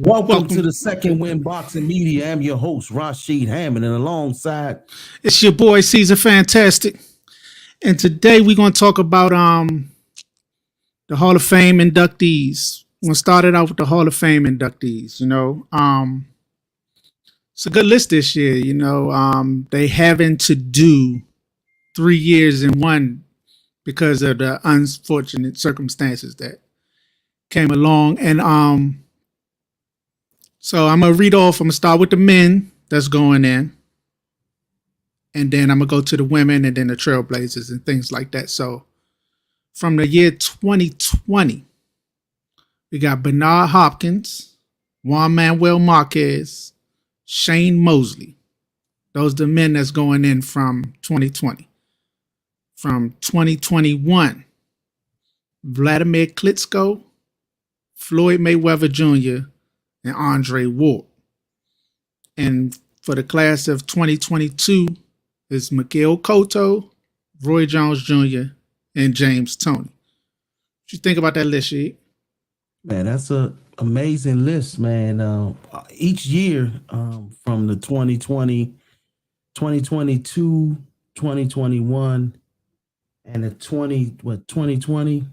Welcome to the Second Win Boxing Media. I'm your host, Rashid Hammond, and alongside It's your boy Caesar Fantastic. And today we're going to talk about the Hall of Fame inductees. We're going to start it out with the Hall of Fame inductees. It's a good list this year. They having to do 3 years in one because of the unfortunate circumstances that came along. And so I'm going to read off. I'm going to start with the men that's going in. And then I'm going to go to the women and then the trailblazers and things like that. So from the year 2020, we got Bernard Hopkins, Juan Manuel Marquez, Shane Mosley. Those are the men that's going in from 2020. From 2021, Vladimir Klitschko, Floyd Mayweather Jr., and Andre Ward. And for the class of 2022 is Miguel Cotto, Roy Jones Jr., and James Toney. What you think about that list, Sheik? Man, that's an amazing list, man. Each year from the 2020, 2022, 2021, and the 2020? 2020,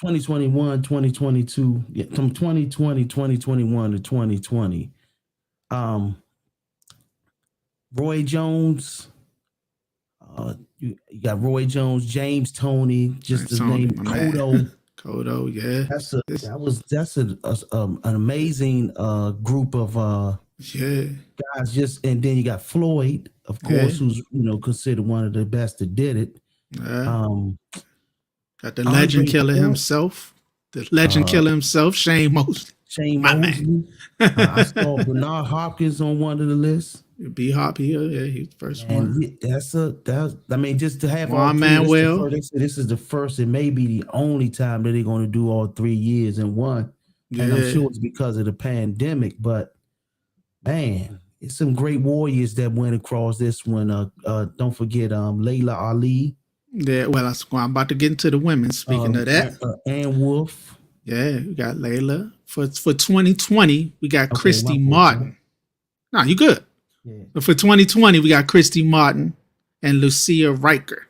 2021, 2022, yeah, from 2020, 2021 to 2020. Roy Jones, you got Roy Jones, James Toney, just the name Cotto. Cotto, yeah. That's an amazing group of guys. And then you got Floyd, of course, who's considered one of the best that did it. Got the legend killer himself. Shane Mosley. I saw Bernard Hopkins on one of the lists. B-Hop here, yeah, he's the first one. Just to have Juan Manuel. This is the first and maybe the only time that they're going to do all 3 years in one. Yeah. And I'm sure it's because of the pandemic, but man, it's some great warriors that went across this one. Don't forget Layla Ali. Yeah, well, I'm about to get into the women. Speaking of that, Ann Wolf. Yeah, we got Layla. For 2020, we got Christy Martin. No, you good. Yeah. But for 2020, we got Christy Martin and Lucia Riker.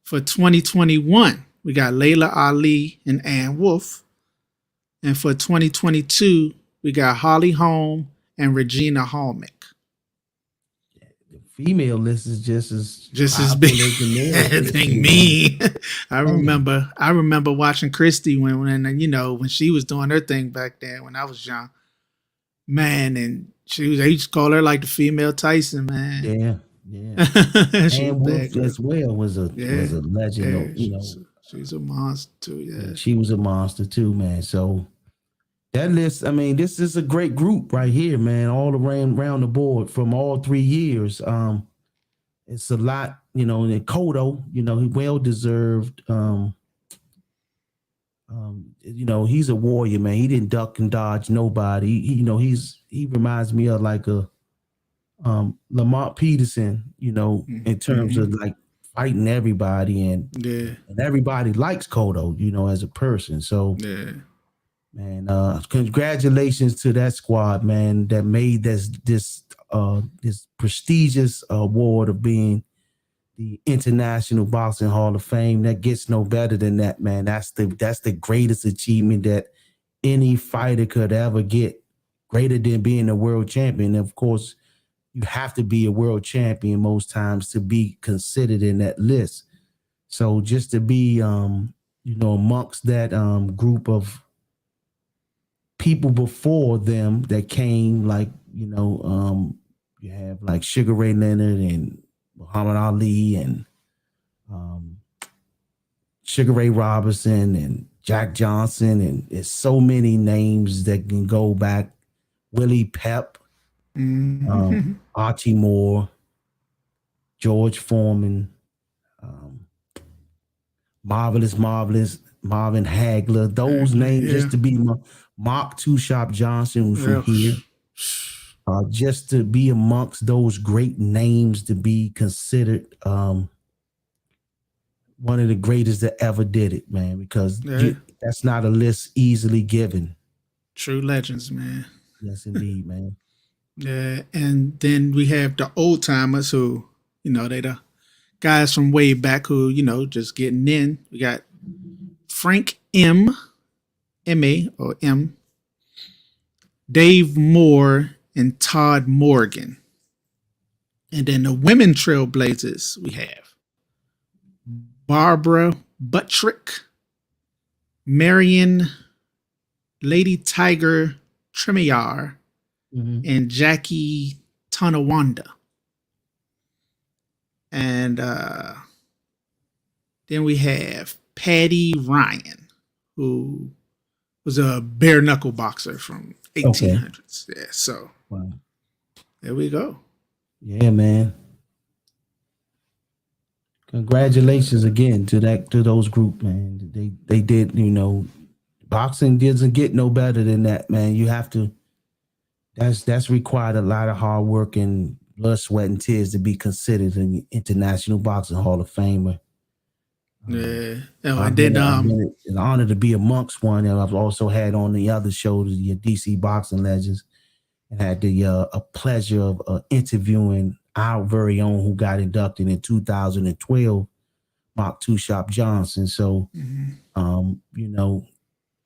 For 2021, we got Layla Ali and Ann Wolf. And for 2022, we got Holly Holm and Regina Hallmick. Female list is just as big as the male. I remember watching Christy when she was doing her thing back then when I was young. Man, and they used to call her like the female Tyson, man. Yeah. And Wolf as well was a legend. She's a monster too. Yeah, she was a monster too, man. So that list, this is a great group right here, man, all around the board from all 3 years. It's a lot, and Cotto, he well-deserved. He's a warrior, man. He didn't duck and dodge nobody. He reminds me of like a Lamont Peterson, in terms of like fighting everybody and everybody likes Cotto, as a person. So yeah. Man, congratulations to that squad, man, that made this prestigious award of being the International Boxing Hall of Fame. That gets no better than that, man. That's the greatest achievement that any fighter could ever get, greater than being a world champion. Of course, you have to be a world champion most times to be considered in that list. So just to be, amongst that group of people before them that came, like, you have like Sugar Ray Leonard and Muhammad Ali and Sugar Ray Robinson and Jack Johnson, and there's so many names that can go back. Willie Pep, Archie Moore, George Foreman, Marvelous Marvin Hagler. Those names just to be Mark Two Shop Johnson was from here. Just to be amongst those great names, to be considered one of the greatest that ever did it, man, because that's not a list easily given. True legends, man. Yes, indeed, man. Yeah, and then we have the old timers who, they the guys from way back who, just getting in. We got Frank M.A. or M, Dave Moore, and Todd Morgan. And then the women trailblazers we have Barbara Buttrick, Marion Lady Tiger Tremillar, and Jackie Tonawanda. And then we have Patty Ryan, who was a bare knuckle boxer from 1800s. Okay. Yeah, so there we go. Yeah, man. Congratulations again to those group, man. They did, boxing doesn't get no better than that, man. You have to. That's required a lot of hard work and blood, sweat, and tears to be considered an International Boxing Hall of Famer. Yeah, and then it's an honor to be amongst one. And I've also had on the other shows, the DC Boxing Legends, and had the a pleasure of interviewing our very own who got inducted in 2012, Mark Two Shop Johnson. So,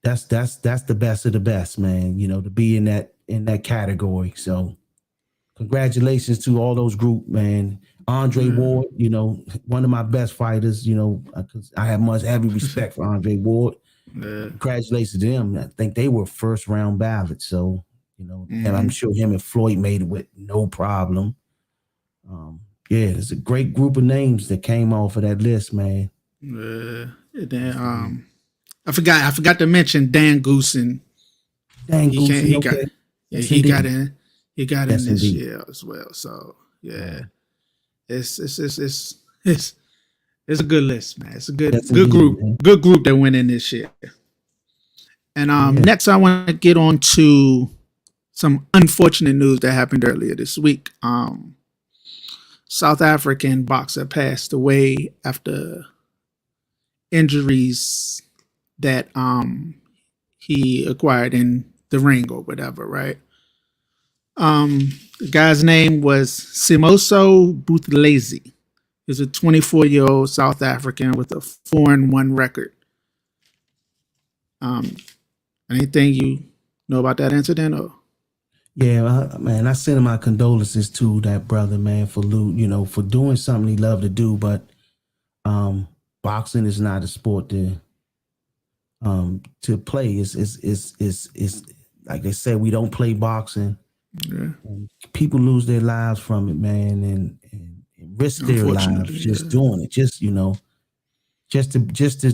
that's the best of the best, man. To be in that category. So, congratulations to all those group, man. Andre Ward, one of my best fighters. Because I have much heavy respect for Andre Ward. Congratulations to them. I think they were first round ballots. So, and I'm sure him and Floyd made it with no problem. It's a great group of names that came off of that list, man. I forgot to mention Dan Goosen. He got in this year as well. So it's a good list, man. It's a good group, man. Good group that went in this year. And next I want to get on to some unfortunate news that happened earlier this week. South African boxer passed away after injuries that he acquired in the ring or whatever, right? The guy's name was Simoso Buthelezi. He's a 24-year-old South African with a 4-1 record. Anything you know about that incident? Or? Yeah, man, I send my condolences to that brother, man, for doing something he loved to do, but boxing is not a sport to play. It's like they say, we don't play boxing. Yeah. People lose their lives from it, man, and risk their lives just doing it. Just to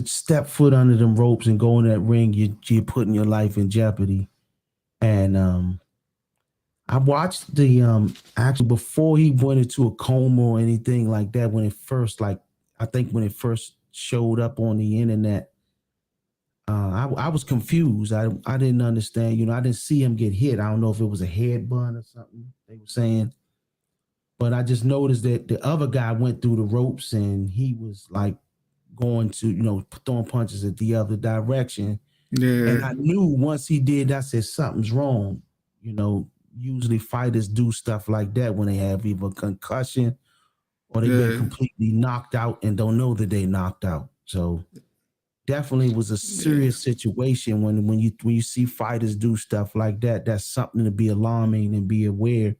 step foot under them ropes and go in that ring, you're putting your life in jeopardy. And I watched the actually before he went into a coma or anything like that. When it first showed up on the internet, I was confused. I didn't understand. I didn't see him get hit. I don't know if it was a headbutt or something they were saying, but I just noticed that the other guy went through the ropes and he was like going to throwing punches at the other direction. Yeah. And I knew once he did, I said something's wrong. Usually fighters do stuff like that when they have either concussion or they've been completely knocked out and don't know that they knocked out. So definitely was a serious situation when you see fighters do stuff like that. That's something to be alarming and be aware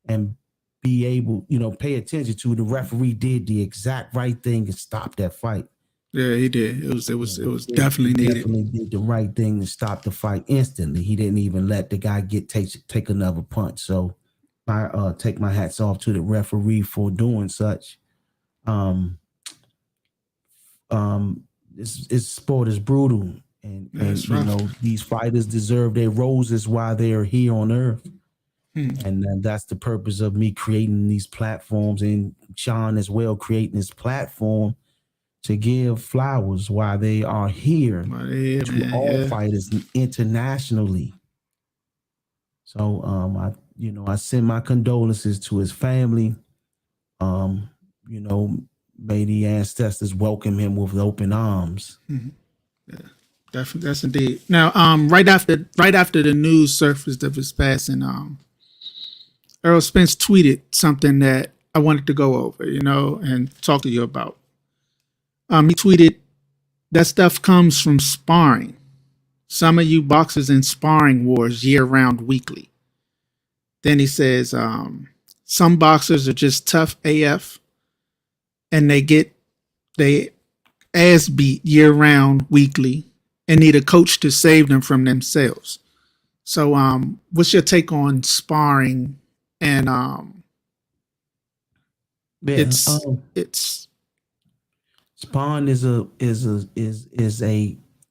and be able, pay attention to. The referee did the exact right thing and stop that fight. Yeah, he did. It was definitely needed. Definitely did the right thing to stop the fight instantly. He didn't even let the guy take another punch. So I take my hats off to the referee for doing such. This sport is brutal, and these fighters deserve their roses while they are here on earth. And that's the purpose of me creating these platforms, and Sean as well creating this platform to give flowers while they are here to all fighters internationally. So I send my condolences to his family. May the ancestors welcome him with open arms. Mm-hmm. Yeah. Definitely, that's indeed. Now, right after the news surfaced of his passing, Earl Spence tweeted something that I wanted to go over, and talk to you about. He tweeted, "That stuff comes from sparring. Some of you boxers in sparring wars year round weekly." Then he says, "Some boxers are just tough AF, and they get they ass beat year round weekly, and need a coach to save them from themselves." So, what's your take on sparring? And Yeah, it's spawn is a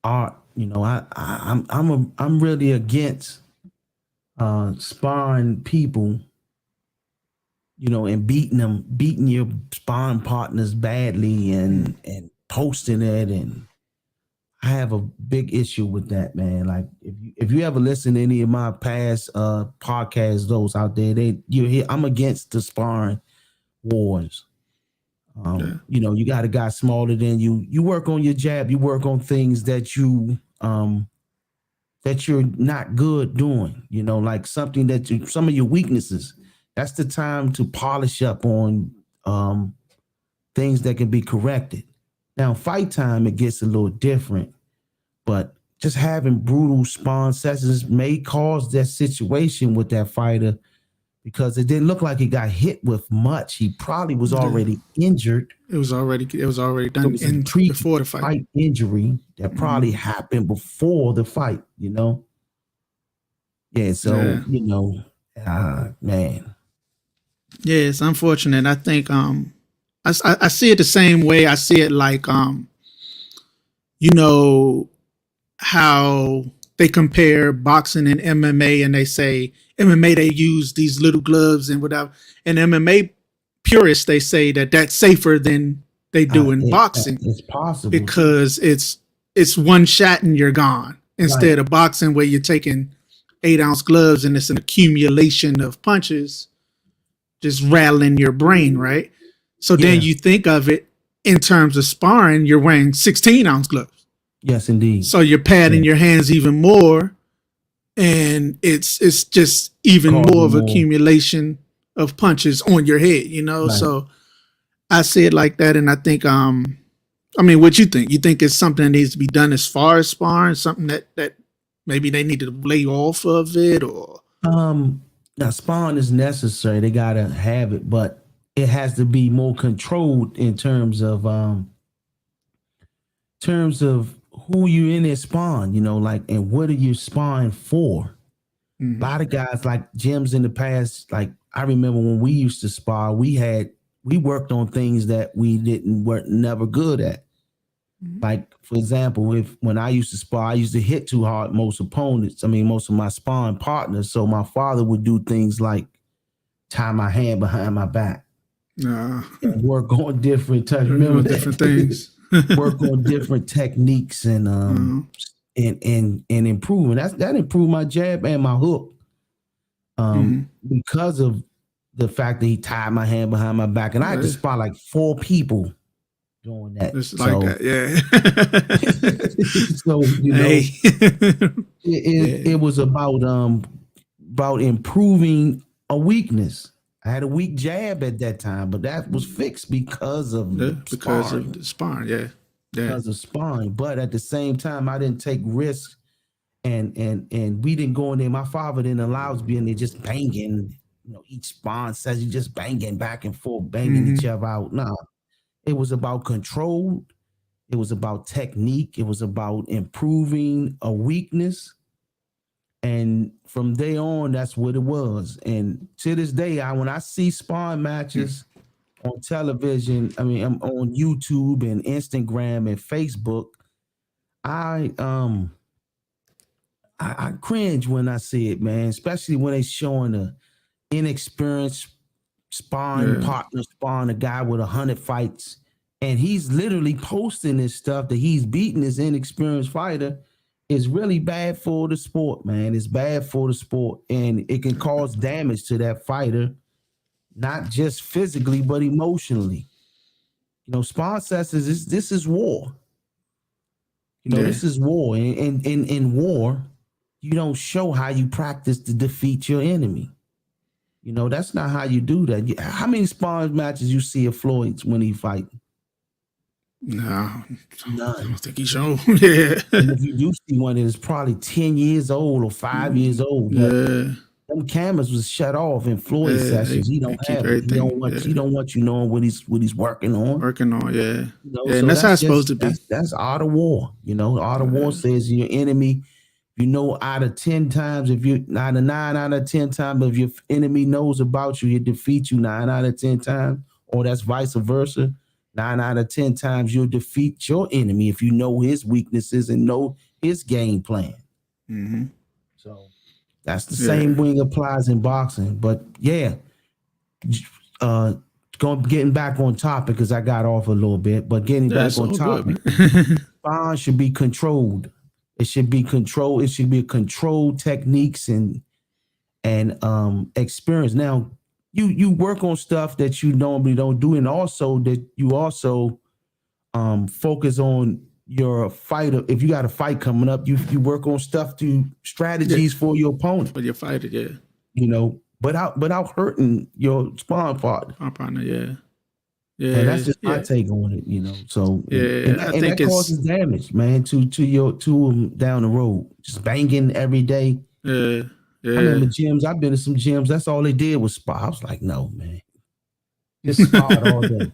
art. I'm really against sparring people, and beating your sparring partners badly and posting it, and I have a big issue with that, man. Like if you ever listen to any of my past podcasts, those out there, you hear I'm against the sparring wars. You got a guy smaller than you. You work on your jab. You work on things that you're not good doing. Like something some of your weaknesses. That's the time to polish up on things that can be corrected. Now, fight time, it gets a little different, but just having brutal spawn sessions may cause that situation with that fighter because it didn't look like he got hit with much. He probably was already injured. It was already done Before the fight injury that probably happened before the fight. Yeah. So man. Yeah, it's unfortunate. I think I see it the same way. I see it like how they compare boxing and MMA, and they say MMA they use these little gloves and whatever, and MMA purists they say that that's safer than they do in boxing. It's possible because it's one shot and you're gone instead of boxing where you're taking 8-ounce gloves and it's an accumulation of punches just rattling your brain, right? So then you think of it in terms of sparring, you're wearing 16-ounce gloves. Yes, indeed. So you're padding your hands even more, and it's just even more of accumulation of punches on your head, Right. So I see it like that, and I think, what you think? You think it's something that needs to be done as far as sparring, something that maybe they need to lay off of it, or? Now, sparring is necessary. They gotta have it, but it has to be more controlled in terms of who you in there sparring, and what are you sparring for? Mm-hmm. A lot of guys like gyms in the past, like I remember when we used to spar, we worked on things that we weren't never good at. Mm-hmm. Like, for example, when I used to spar, I used to hit too hard most opponents. Most of my sparring partners. So my father would do things like tie my hand behind my back. And work on different different things. Work on different techniques and and improving. That improved my jab and my hook. Because of the fact that he tied my hand behind my back, and I had to spot like 4 people doing that. It's like that, So it was about improving a weakness. I had a weak jab at that time, but that was fixed because of the sparring. Because of sparring. But at the same time, I didn't take risks, and we didn't go in there. My father didn't allow us to be in there just banging. Each sparring says you just banging back and forth, banging each other out. No, it was about control. It was about technique. It was about improving a weakness. And from day on, that's what it was. And to this day, when I see sparring matches on television, I'm on YouTube and Instagram and Facebook, I cringe when I see it, man. Especially when they're showing a inexperienced sparring partner, sparring a guy with 100 fights, and he's literally posting this stuff that he's beating this inexperienced fighter. Is really bad for the sport, man. It's bad for the sport, and it can cause damage to that fighter, not just physically, but emotionally. Sparring sessions, this is war. You know, this is war. And in war, you don't show how you practice to defeat your enemy. You know, that's not how you do that. How many sparring matches you see of Floyd's when he fight? No, None. I don't think he's shown. Yeah. And if you do see one, it's probably 10 years old or 5 years old. Yeah. Them cameras was shut off in Floyd's sessions. He don't have it. He don't want you knowing what he's working on. Yeah. You know, Yeah, so and that's how it's supposed to be. That's art of war. You know, art of war says your enemy, you know, out of 10 times, if you out of 9 out of 10 times, if your enemy knows about you, he defeats you 9 out of 10 times, or that's vice versa. 9 out of 10 times you'll defeat your enemy if you know his weaknesses and know his game plan. Mm-hmm. So that's the same thing applies in boxing. But getting back on topic because I got off a little bit, but getting back on topic, sparring should be controlled. It should be controlled. It should be controlled techniques and experience. Now, you work on stuff that you normally don't do, and also that you also focus on your fighter. If you got a fight coming up, you work on strategies for your opponent. For your fighter, you know, without hurting your sparring partner. Yeah, and that's just my take on it, you know. So and I think that causes damage, man, to them down the road. Just banging every day. Yeah. I remember gyms. I've been to some gyms. That's all they did was spar. I was like, no, man. Just sparred all day.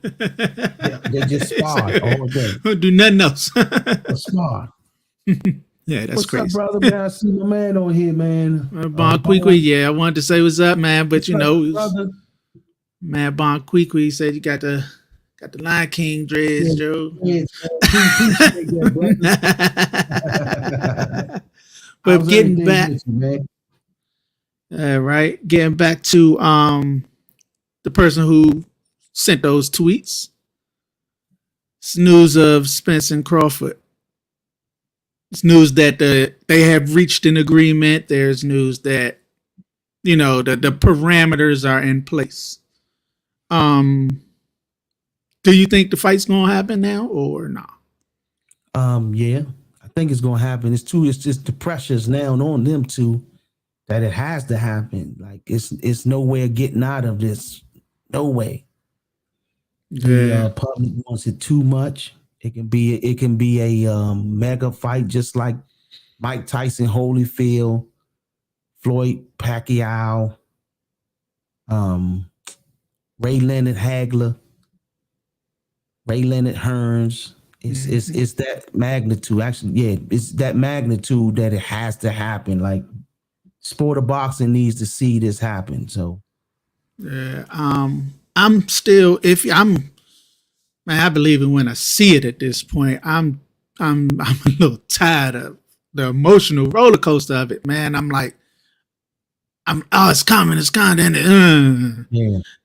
They just sparred all day. Don't do nothing else. Spar. Yeah, that's what's crazy. What's up, brother, man? I see my man on here, man. Bon Queequeg, I wanted to say what's up, man. But you know, man, Bon Queequeg said you got the Lion King dreads, Joe. But getting back, right? Getting back to the person who sent those tweets. It's news of Spence and Crawford. It's news that they have reached an agreement. There's news that, you know, the parameters are in place. Do you think the fight's gonna happen now or not? Yeah, I think it's gonna happen. It's just the pressure's now on them two that it has to happen. Like it's no way of getting out of this. No way. The public wants it too much. It can be a mega fight, just like Mike Tyson, Holyfield, Floyd Pacquiao, Ray Leonard Hagler, Ray Leonard Hearns. It's that magnitude. Actually, it's that magnitude that it has to happen. Like sport of boxing needs to see this happen. So I'm still man, I believe it when I see it at this point. I'm a little tired of the emotional roller coaster of it, man. I'm like, it's coming, then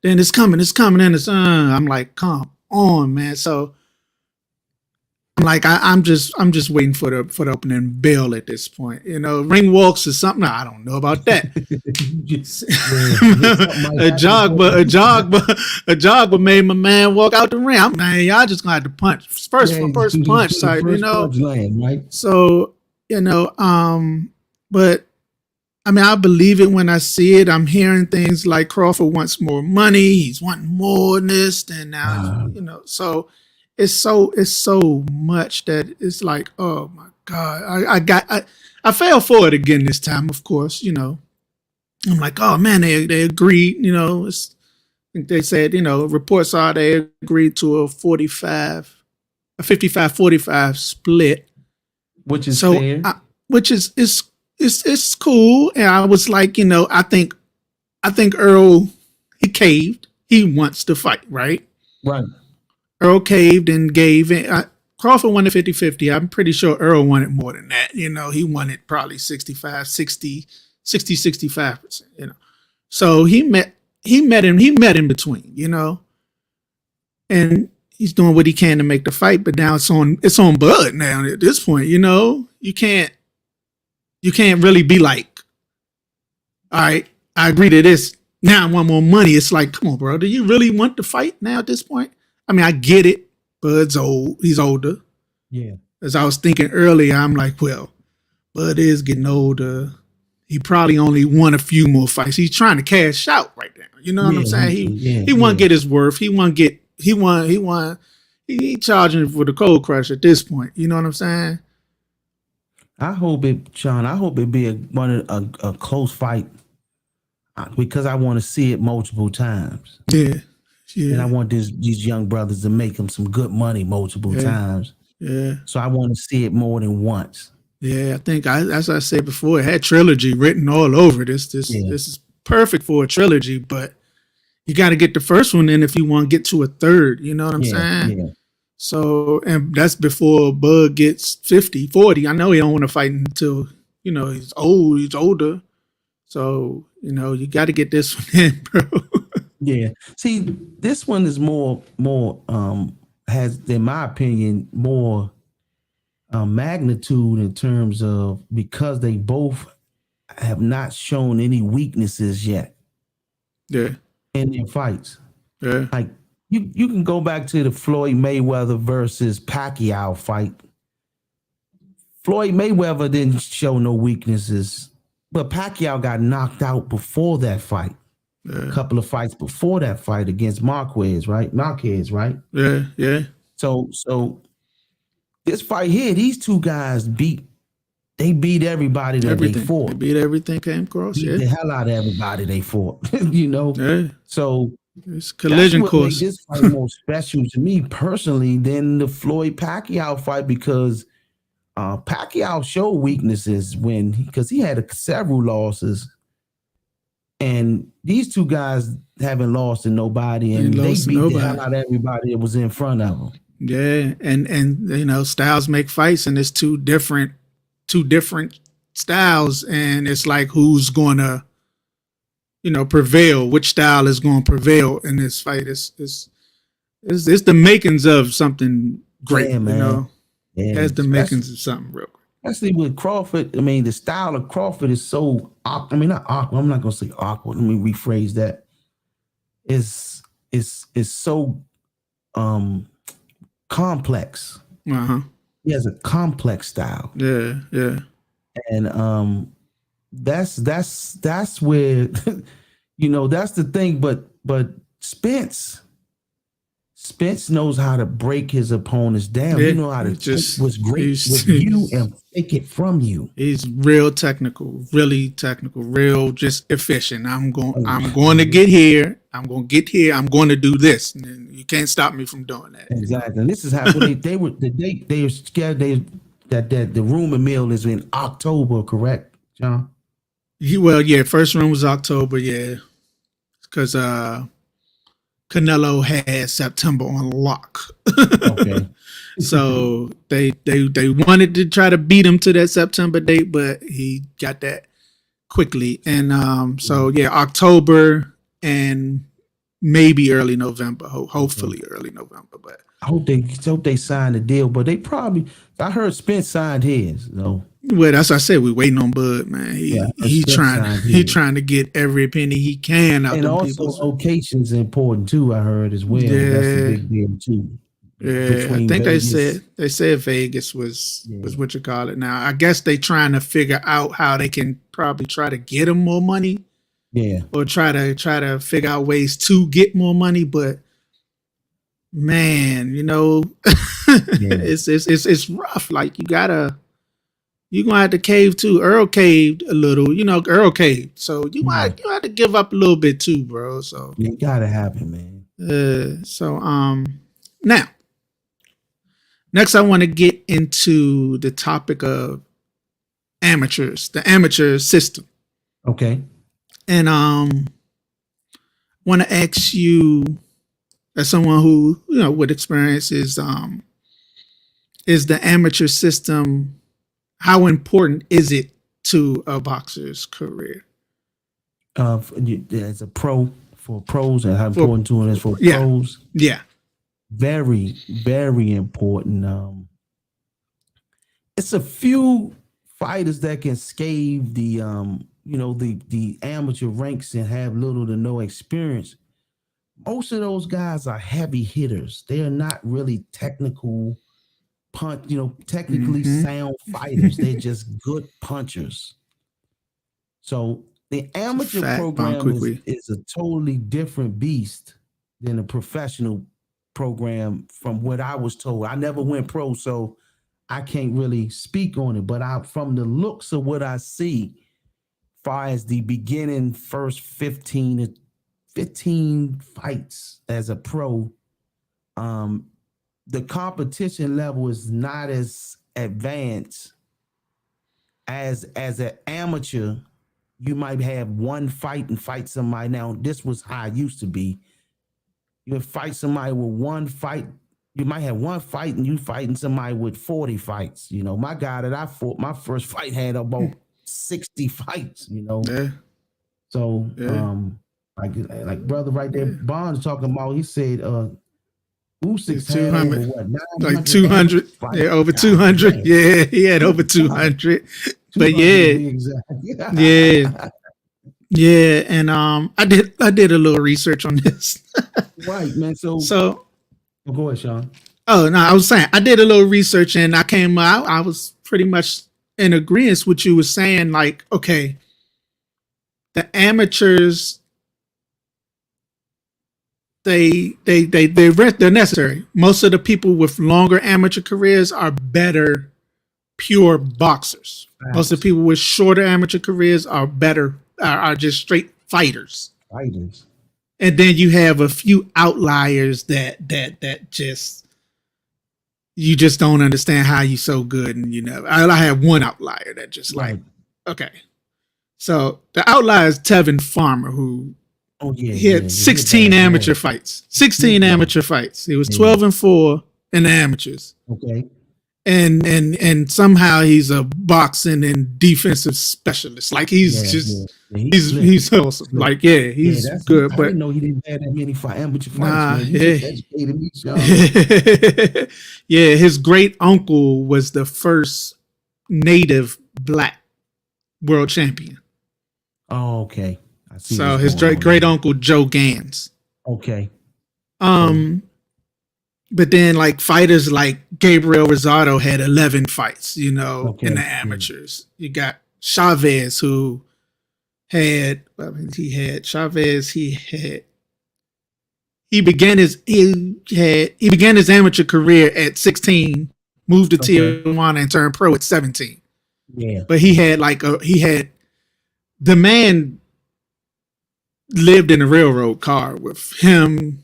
it's coming, and it's I'm like, come on, man. So I'm like, I'm just waiting for the opening bell at this point. You know, ring walks or something. I don't know about that. a jog made my man walk out the ring. Man, y'all just gonna have to punch first punch type, you know. Right? So, you know, but I mean, I believe it when I see it. I'm hearing things like Crawford wants more money. He's wanting more than this, and now, you know, so. It's so much that it's like, oh my God, I fell for it again this time, of course, you know. I'm like, oh man, they agreed, you know. I think they said, you know, reports are they agreed to a 55-45 split. Which is fair. Which is it's cool. And I was like, you know, I think Earl, he caved. He wants to fight, right? Right. Earl caved and gave in. Crawford wanted 50-50. I'm pretty sure Earl wanted more than that. You know, he wanted probably 65%, you know. So he met in between, you know. And he's doing what he can to make the fight, but now it's on Bud now at this point, you know. You can't really be like, all right, I agree to this. Now I want more money. It's like, come on, bro. Do you really want to fight now at this point? I mean, I get it. Bud's old. He's older. Yeah. as I was thinking earlier, I'm like, well, Bud is getting older. He probably only won a few more fights. He's trying to cash out right now. You know what I'm saying? He want to get his worth. He charging for the cold crush at this point. You know what I'm saying? I hope it, Sean. I hope it be a close fight because I want to see it multiple times. Yeah. And I want these young brothers to make them some good money multiple times. Yeah. So I want to see it more than once. Yeah, I think as I said before, it had trilogy written all over this. This is perfect for a trilogy, but you got to get the first one in if you want to get to a third. You know what I'm saying? Yeah. So, and that's before Bud gets 50, 40. I know he don't want to fight until, he's old, he's older. So, you got to get this one in, bro. Yeah. See, this one is more has, in my opinion, more magnitude in terms of because they both have not shown any weaknesses yet. Yeah. In their fights. Yeah. Like you can go back to the Floyd Mayweather versus Pacquiao fight. Floyd Mayweather didn't show no weaknesses, but Pacquiao got knocked out before that fight. Yeah. A couple of fights before that fight against Marquez, right? Yeah, yeah. So this fight here, these two guys beat everybody that they fought. They beat everything came across. Beat the hell out of everybody they fought. Yeah. So it's collision course. This fight more special to me personally than the Floyd Pacquiao fight because Pacquiao showed weaknesses because he had several losses, and these two guys haven't lost to nobody, and they beat the hell out of everybody that was in front of them. Yeah, and styles make fights, and it's two different styles, and it's like who's gonna prevail, which style is going to prevail in this fight. It's the makings of something great. Yeah, man. It has the makings of something real great. Especially with Crawford. I mean, the style of Crawford is so awkward. I mean, not awkward. I'm not going to say awkward. Let me rephrase that. It's so complex. He has a complex style. Yeah, yeah. And that's where that's the thing. But Spence knows how to break his opponents down. You know how to take what's great with you and take it from you. He's real technical, really technical, real just efficient. I'm going to get here. I'm going to get here. I'm going to do this. And you can't stop me from doing that. Exactly. And this is how they were scared that the rumor mill is in October, correct, John? First round was October, because Canelo had September on lock. Okay. So they wanted to try to beat him to that September date, but he got that quickly. And October and maybe early November. Hopefully early November. But I hope they signed a deal. But they probably, I heard Spence signed his. Well, that's what I said. We're waiting on Bud, man. He's trying to get every penny he can out. And also location's important too, I heard as well. Yeah. That's a big deal too. Yeah, I think Vegas. they said Vegas was what you call it. Now I guess they trying to figure out how they can probably try to get him more money. Yeah. Or try to figure out ways to get more money, but man, it's rough. Like you're gonna have to cave too. Earl caved a little, Earl caved. So you have to give up a little bit too, bro. So you gotta have it, man. Now next I want to get into the topic of amateurs, the amateur system. Okay. And want to ask you, as someone who with experience, is the amateur system, how important is it to a boxer's career? As a pro, for pros, and how important to it is for pros. Yeah. Very, very important. It's a few fighters that can scathe the the amateur ranks and have little to no experience. Most of those guys are heavy hitters. They are not really technical punch, technically sound fighters. They're just good punchers. So the amateur program is a totally different beast than a professional program from what I was told. I never went pro, so I can't really speak on it. But from the looks of what I see, far as the beginning first 15 fights as a pro, the competition level is not as advanced as an amateur. You might have one fight and fight somebody. Now, this was how it used to be. You would fight somebody with one fight. You might have one fight and you fighting somebody with 40 fights. My guy that I fought, my first fight had about 60 fights, Yeah. So, like brother right there, Bonds talking about, he said, Usyk's had over what? Like 200. Yeah, over 200. Yeah, he had over 200. But yeah, and I did a little research on this. Right, man. So go ahead, Sean. Oh no, I was saying I did a little research and I came out. I was pretty much in agreement with what you were saying. Like, okay, the amateurs, they're necessary. Most of the people with longer amateur careers are better pure boxers. Right. Most of the people with shorter amateur careers are just straight fighters. And then you have a few outliers that just you just don't understand how you so good. And I have one outlier that just okay. So the outlier is Tevin Farmer, who he had 16 amateur fights. 16 amateur fights. He was 12-4 in the amateurs. Okay. And somehow he's a boxing and defensive specialist. Like he's he's awesome. Like he's good. But I didn't know he didn't have that many amateur fights. Nah, yeah, his great uncle was the first native black world champion. Oh, okay. I see. So his great uncle Joe Gans. Okay. But then, like fighters like Gabriel Rosado had 11 fights, in the amateurs. You got Chavez, who had he began his amateur career at 16, moved to Tijuana and turned pro at 17. Yeah, but he had the man lived in a railroad car with him,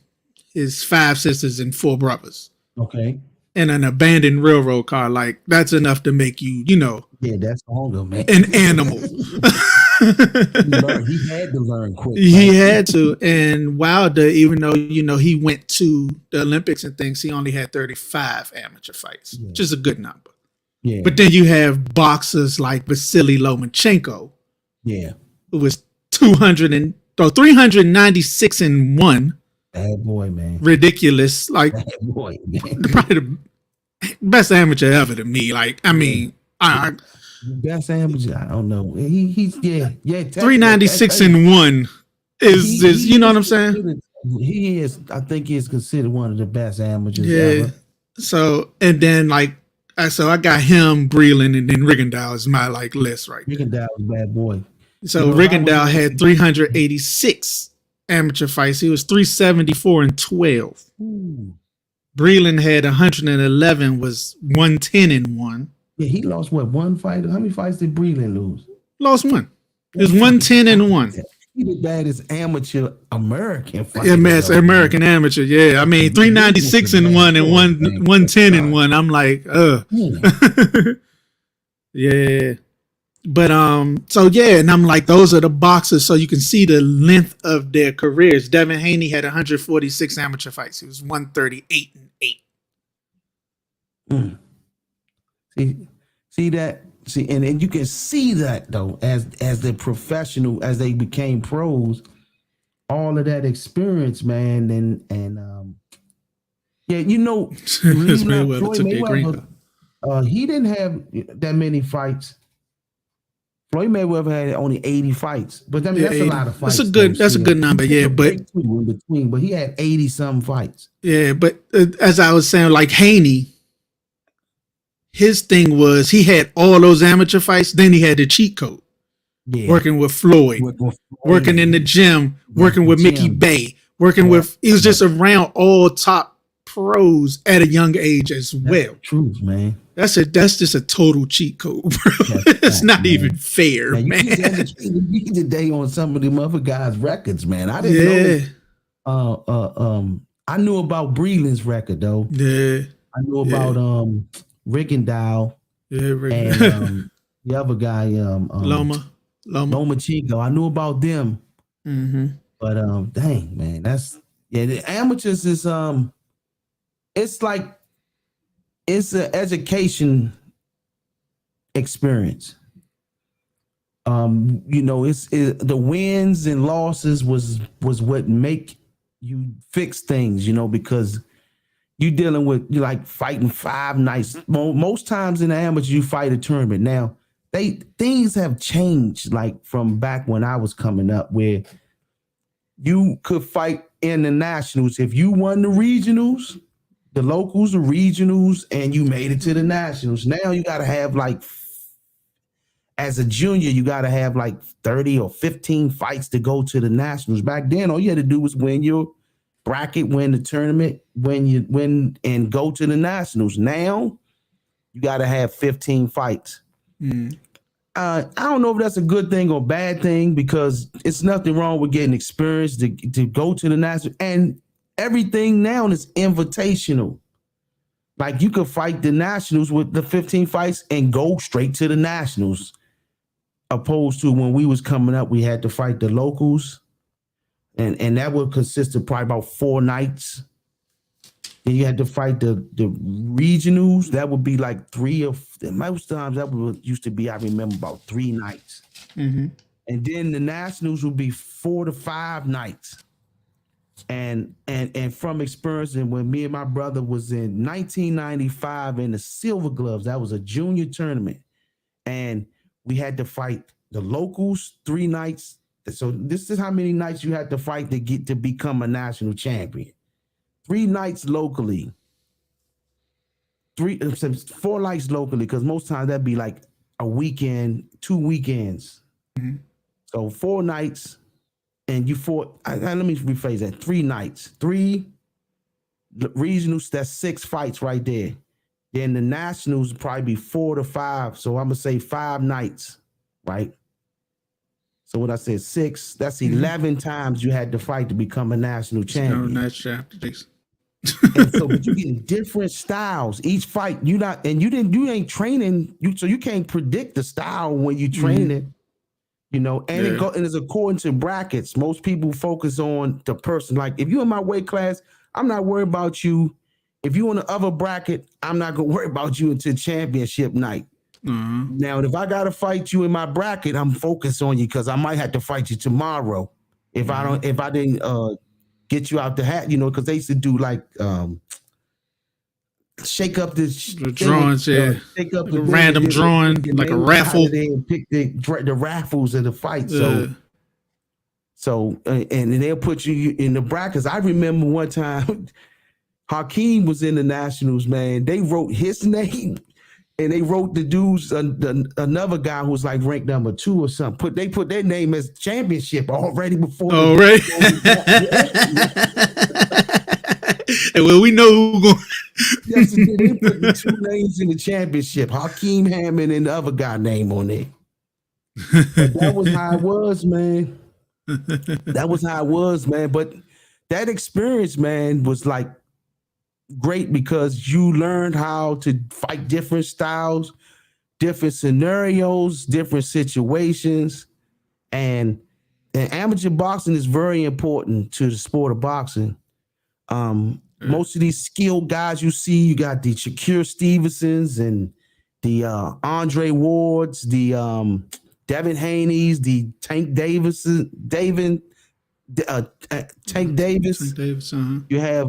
his 5 sisters and 4 brothers. Okay. And an abandoned railroad car. Like, that's enough to make you, Yeah, that's hunger, man. An animal. He had to learn quick. He had to. And Wilder, even though, he went to the Olympics and things, he only had 35 amateur fights, which is a good number. Yeah. But then you have boxers like Vasily Lomachenko. Yeah. Who was 396-1. Bad boy, man. Ridiculous. Like, bad boy, man. Probably the best amateur ever to me. Like, I mean, best amateur. I don't know. He's 396-1 is you know what I'm saying? He is. I think he is considered one of the best amateurs ever. So, and then I got him, Breland, and then Rigondeaux is my list right there. Rigondeaux is a bad boy. So Rigondeaux had 386 amateur fights. He was 374-12. Ooh. Breland had 111, was 110-1. Yeah, he lost one fight? How many fights did Breland lose? Lost one. It was 110-1. He the baddest amateur American fighter. Yeah, man, American amateur. Yeah, I mean 396-1 and 110-1. I'm like, yeah. But and I'm like, those are the boxers, so you can see the length of their careers. Devin Haney had 146 amateur fights. He was 138-8. See that? And you can see that though, as the professional, as they became pros, all of that experience, man, and Floyd Mayweather, he didn't have that many fights. Floyd Mayweather had only 80 fights, but I mean that's 80. A lot of fights. That's a good number, yeah. But in between, but he had 80 some fights. Yeah, but as I was saying, like Haney, his thing was he had all those amateur fights. Then he had the cheat code. Yeah. Working with Floyd, working in the gym, working with Mickey Bay, working with. He was just around all top pros at a young age as well. Truth, man. That's just a total cheat code, bro. It's not even fair, man. You today on some of them other guys' records, man. I didn't know. I knew about Breland's record though. Yeah. I knew about Rickendale. Yeah, and the other guy, Loma Chico. I knew about them. Mm-hmm. But dang, man, the amateurs is it's like it's an education experience. It's the wins and losses was what make you fix things, because you dealing with like fighting 5 nights. Most times in the amateur, you fight a tournament. Now things have changed, like from back when I was coming up, where you could fight in the nationals if you won the regionals, the locals, the regionals, and you made it to the nationals. Now you got to have as a junior, you got to have 30 or 15 fights to go to the nationals. Back then, all you had to do was win your bracket, win the tournament, win and go to the nationals. Now you got to have 15 fights. Mm. I don't know if that's a good thing or bad thing, because it's nothing wrong with getting experience to go to the national, and everything now is invitational. Like you could fight the nationals with the 15 fights and go straight to the nationals, opposed to when we was coming up, we had to fight the locals, and that would consist of probably about 4 nights. Then you had to fight the regionals. That would be like 3 or most times that used to be, I remember, about 3 nights. Mm-hmm. And then the nationals would be 4 to 5 nights. And from experience, and when me and my brother was in 1995 in the Silver Gloves, that was a junior tournament, and we had to fight the locals 3 nights. So this is how many nights you had to fight to get to become a national champion. 3 nights locally, 4 nights locally, because most times that'd be like a weekend, 2 weekends. Mm-hmm. So 4 nights, and you fought. Let me rephrase that: 3 nights, 3 regionals. That's 6 fights right there. Then the nationals would probably be 4 to 5. So I'm gonna say 5 nights, right? So what I said, 6. That's 11 times you had to fight to become a national champion. And so, but you get different styles each fight. You ain't training. So you can't predict the style when you training. And it's according to brackets. Most people focus on the person. Like if you're in my weight class, I'm not worried about you. If you in the other bracket, I'm not gonna worry about you until championship night. Mm-hmm. Now, if I gotta fight you in my bracket, I'm focused on you because I might have to fight you tomorrow. If I didn't get you out the hat, because they used to do like shake up the drawings, shake up the random drawing, like a raffle. And pick the raffles of the fight. So and they'll put you in the brackets. I remember one time Hakeem was in the nationals, man. They wrote his name. And they wrote the dudes, another guy who was like ranked number 2 or something. They put their name as championship already before. Oh, right. And well, we know who going. Yes, they put the 2 names in the championship: Hakeem Hammond and the other guy name on there. But that was how it was, man. That was how it was, man. But that experience, man, was like great because you learned how to fight different styles, different scenarios, different situations. And amateur boxing is very important to the sport of boxing. Most of these skilled guys you see, you got the Shakur Stevensons and the Andre Wards, the Devin Haneys, the Tank Davis. Tank Davis. You have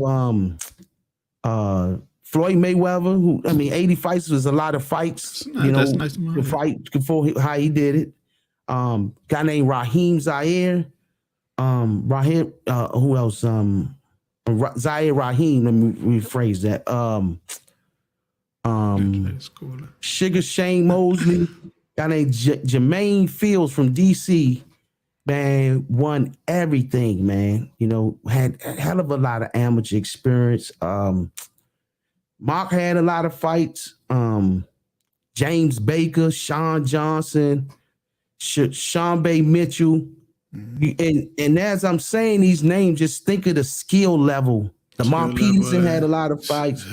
Floyd Mayweather, who 80 fights was a lot of fights. That's nice to fight before how he did it. Guy named Raheem Zaire. Who else? Zaire Raheem. Let me rephrase that. Sugar Shane Mosley, guy named Jermaine Fields from DC, man, won everything, man. You know, had a hell of a lot of amateur experience. Mark had a lot of fights. James Baker, Sean Johnson, Sean Bay Mitchell. And as I'm saying these names, just think of the skill level. Lamar Peterson had a lot of fights.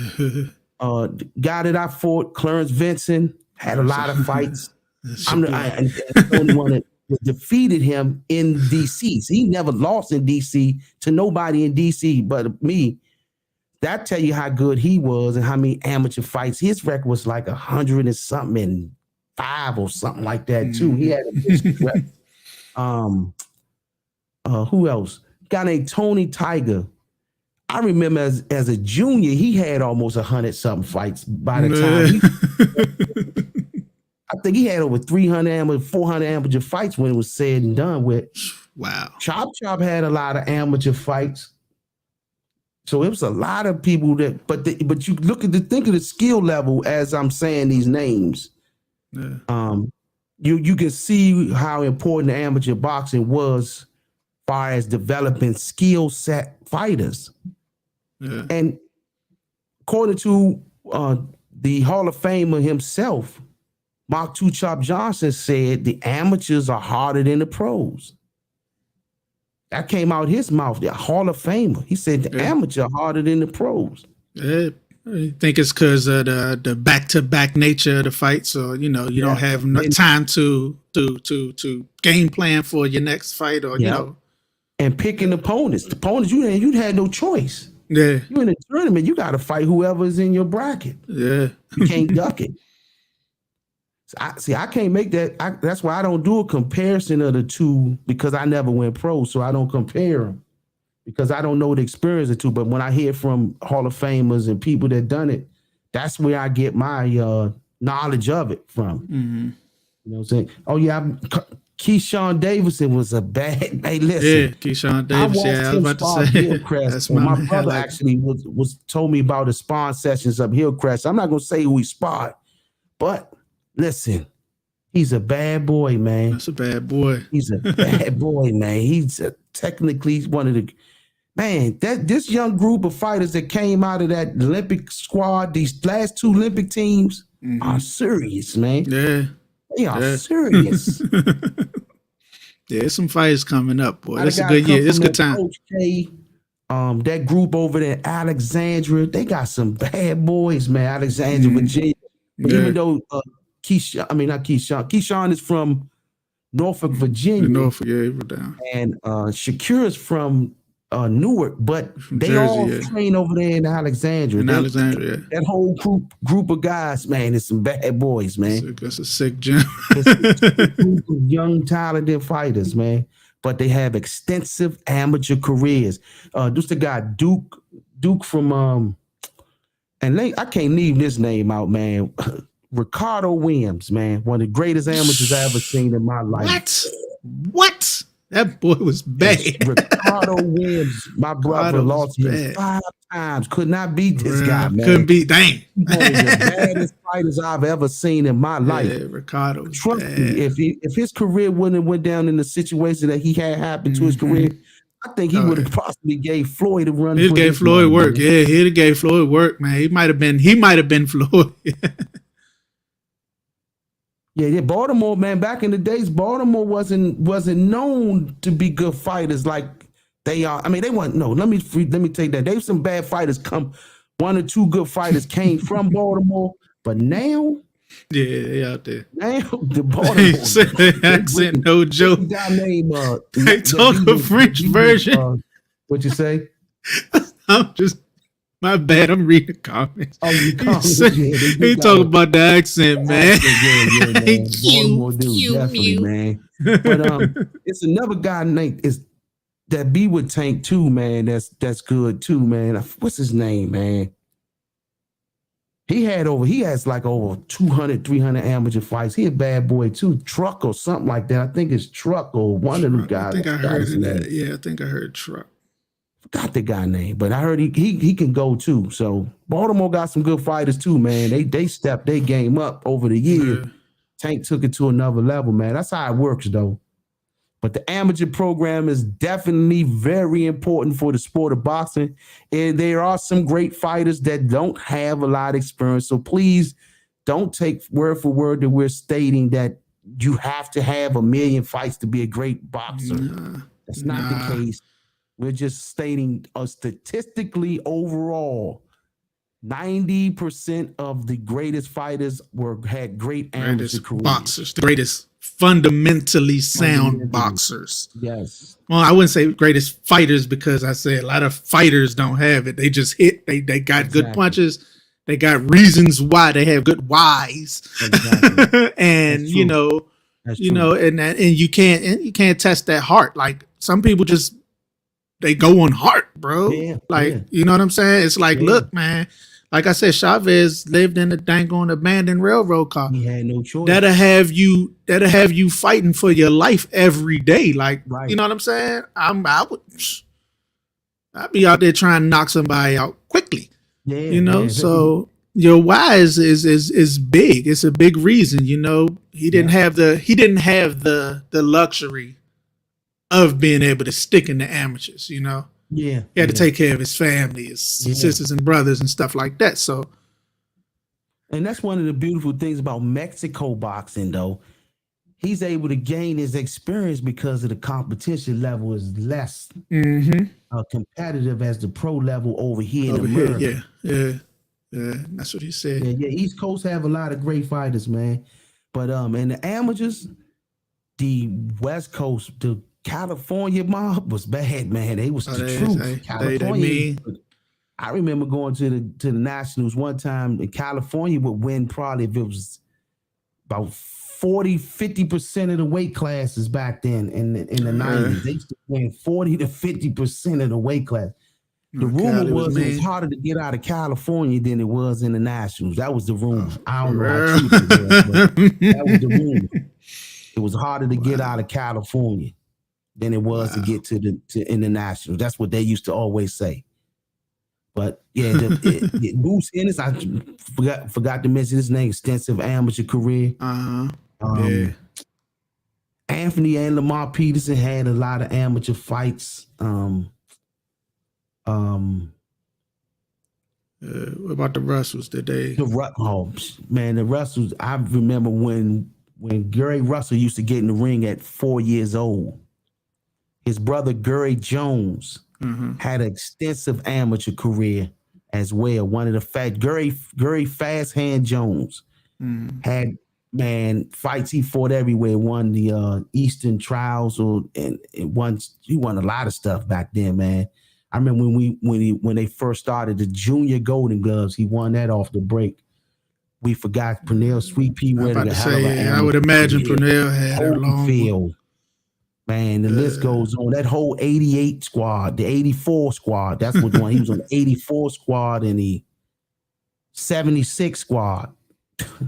Guy that I fought, Clarence Vincent, had a lot of fights. I'm the only one that defeated him in DC. So he never lost in DC to nobody in DC but me. That tell you how good he was and how many amateur fights. His record was like 100 and something and 5 or something like that too. He had a big record. Who else? A guy named Tony Tiger. I remember as a junior, he had almost 100 something fights by the time. I think he had over 400 amateur fights when it was said and done with. Wow. Chop had a lot of amateur fights. So it was a lot of people that, but you think of the skill level as I'm saying these names. Yeah. You can see how important amateur boxing was, far as developing skill set fighters. Yeah. And according to the Hall of Famer himself, Mark Two Chop Johnson said the amateurs are harder than the pros. That came out his mouth, the Hall of Famer. He said the amateur harder than the pros. Yeah. I think it's because of the back-to-back nature of the fight. So, you know, you don't have enough time to game plan for your next fight or, you know. And picking opponents. The opponents, you had no choice. Yeah. You're in a tournament, you got to fight whoever's in your bracket. Yeah. You can't duck it. I can't make that. That's why I don't do a comparison of the two, because I never went pro, so I don't compare them because I don't know the experience of the two. But when I hear from Hall of Famers and people that done it, that's where I get my knowledge of it from. Mm-hmm. You know what I'm saying? Oh yeah, Keyshawn Davidson was a bad. Hey, listen. Yeah, Keyshawn Davidson. I was about to say that's my brother actually was told me about the sparring sessions up Hillcrest. I'm not gonna say who he sparred, but listen, he's a bad boy, man. That's a bad boy. He's a bad boy, man. He's technically one of the this young group of fighters that came out of that Olympic squad, these last 2 Olympic teams, are serious, man. Yeah. They are serious. There's some fights coming up, boy. It's a good year. It's a good time. Coach K, that group over there, Alexandria, they got some bad boys, man. Alexandria, Virginia. But even though Keyshawn is from Norfolk, Virginia. Norfolk, yeah, we're down. And Shakira's from Newark, but they Jersey, all train over there in Alexandria. That whole group of guys, man, is some bad boys, man. That's a sick gym. It's a group of young, talented fighters, man. But they have extensive amateur careers. Just the guy Duke from and I can't leave this name out, man. Ricardo Williams, man, one of the greatest amateurs I ever seen in my life. What? That boy was bad. Ricardo Williams, my brother, lost him 5 times. Could not beat this guy, man. Couldn't beat. Dang. One of the baddest fighters I've ever seen in my life. Yeah, Ricardo. Trust me, if his career wouldn't have went down in the situation that he had happened to his career, I think he would have possibly gave Floyd a run. He gave Floyd work. Man. Yeah, he'd have gave Floyd work, man. He might have been Floyd. Yeah, Baltimore, man. Back in the days, Baltimore wasn't known to be good fighters like they are. I mean, they weren't. No, let me take that. There's some bad fighters. 1 or 2 good fighters came from Baltimore, but now, yeah, they out there. Now the Baltimore accent, no joke. Guy named they talk a French version. What you say? I'm just. My bad, I'm reading the comments. Oh, you he talking about the accent, man. Yeah, man. Baltimore dude, definitely, man. But it's another guy named that be with Tank too, man. That's good too, man. What's his name, man? He has like over 200, 300 amateur fights. He a bad boy too. Truck or something like that. I think it's Truck or one of them guys. I think I heard that. Yeah, I think I heard Truck. Forgot the guy name, but I heard he can go too. So Baltimore got some good fighters too, man. They stepped their game up over the year. Yeah. Tank took it to another level, man. That's how it works, though. But the amateur program is definitely very important for the sport of boxing. And there are some great fighters that don't have a lot of experience. So please don't take word for word that we're stating that you have to have 1 million fights to be a great boxer. That's not the case. We're just stating statistically overall, 90% of the greatest fighters had great amateur careers. Boxers, the greatest fundamentally sound boxers. Yes. Well, I wouldn't say greatest fighters because I say a lot of fighters don't have it. They just hit. They got good punches. They got reasons why. They have good whys. Exactly. And you know, and you can't test that heart. Like some people just they go on heart, bro. You know what I'm saying? It's like, look, man. Like I said, Chavez lived in a dang on abandoned railroad car. He had no choice. That'll have you fighting for your life every day. Like, you know what I'm saying? I'd be out there trying to knock somebody out quickly. Yeah, you know. So your why is big. It's a big reason. You know, he didn't have the luxury of being able to stick in the amateurs. You know. Yeah, he had to take care of his family, his sisters and brothers and stuff like that. So, and that's one of the beautiful things about Mexico boxing, though. He's able to gain his experience because of the competition level is less competitive as the pro level over here in America. Yeah, that's what he said. Yeah, East Coast have a lot of great fighters, man. But in the amateurs, the West Coast, the California mob was bad, man. They was the truth. California. I remember going to the Nationals one time. And California would win probably if it was about 40-50% of the weight classes back then in the 90s. They used to win 40 to 50% of the weight class. The rumor was it was harder to get out of California than it was in the Nationals. That was the rumor. I don't know how true it was, but that was the rumor. It was harder to get out of California than it was to get to the Nationals. That's what they used to always say. But yeah, Bruce Ennis, I forgot to mention his name, extensive amateur career. Anthony and Lamar Peterson had a lot of amateur fights. What about the Russells? The Russells. I remember when Gary Russell used to get in the ring at 4 years old. His brother Gary Jones had an extensive amateur career as well. One of the Gary Fast Hand Jones had fights. He fought everywhere. Won the Eastern Trials, and he won a lot of stuff back then, man. I remember when they first started the Junior Golden Gloves, he won that off the break. We forgot Pernell Sweet Pea. I would imagine Pernell had a long field. Man, the list goes on. That whole 88 squad, the 84 squad, that's what one. He was on the 84 squad and the 76 squad.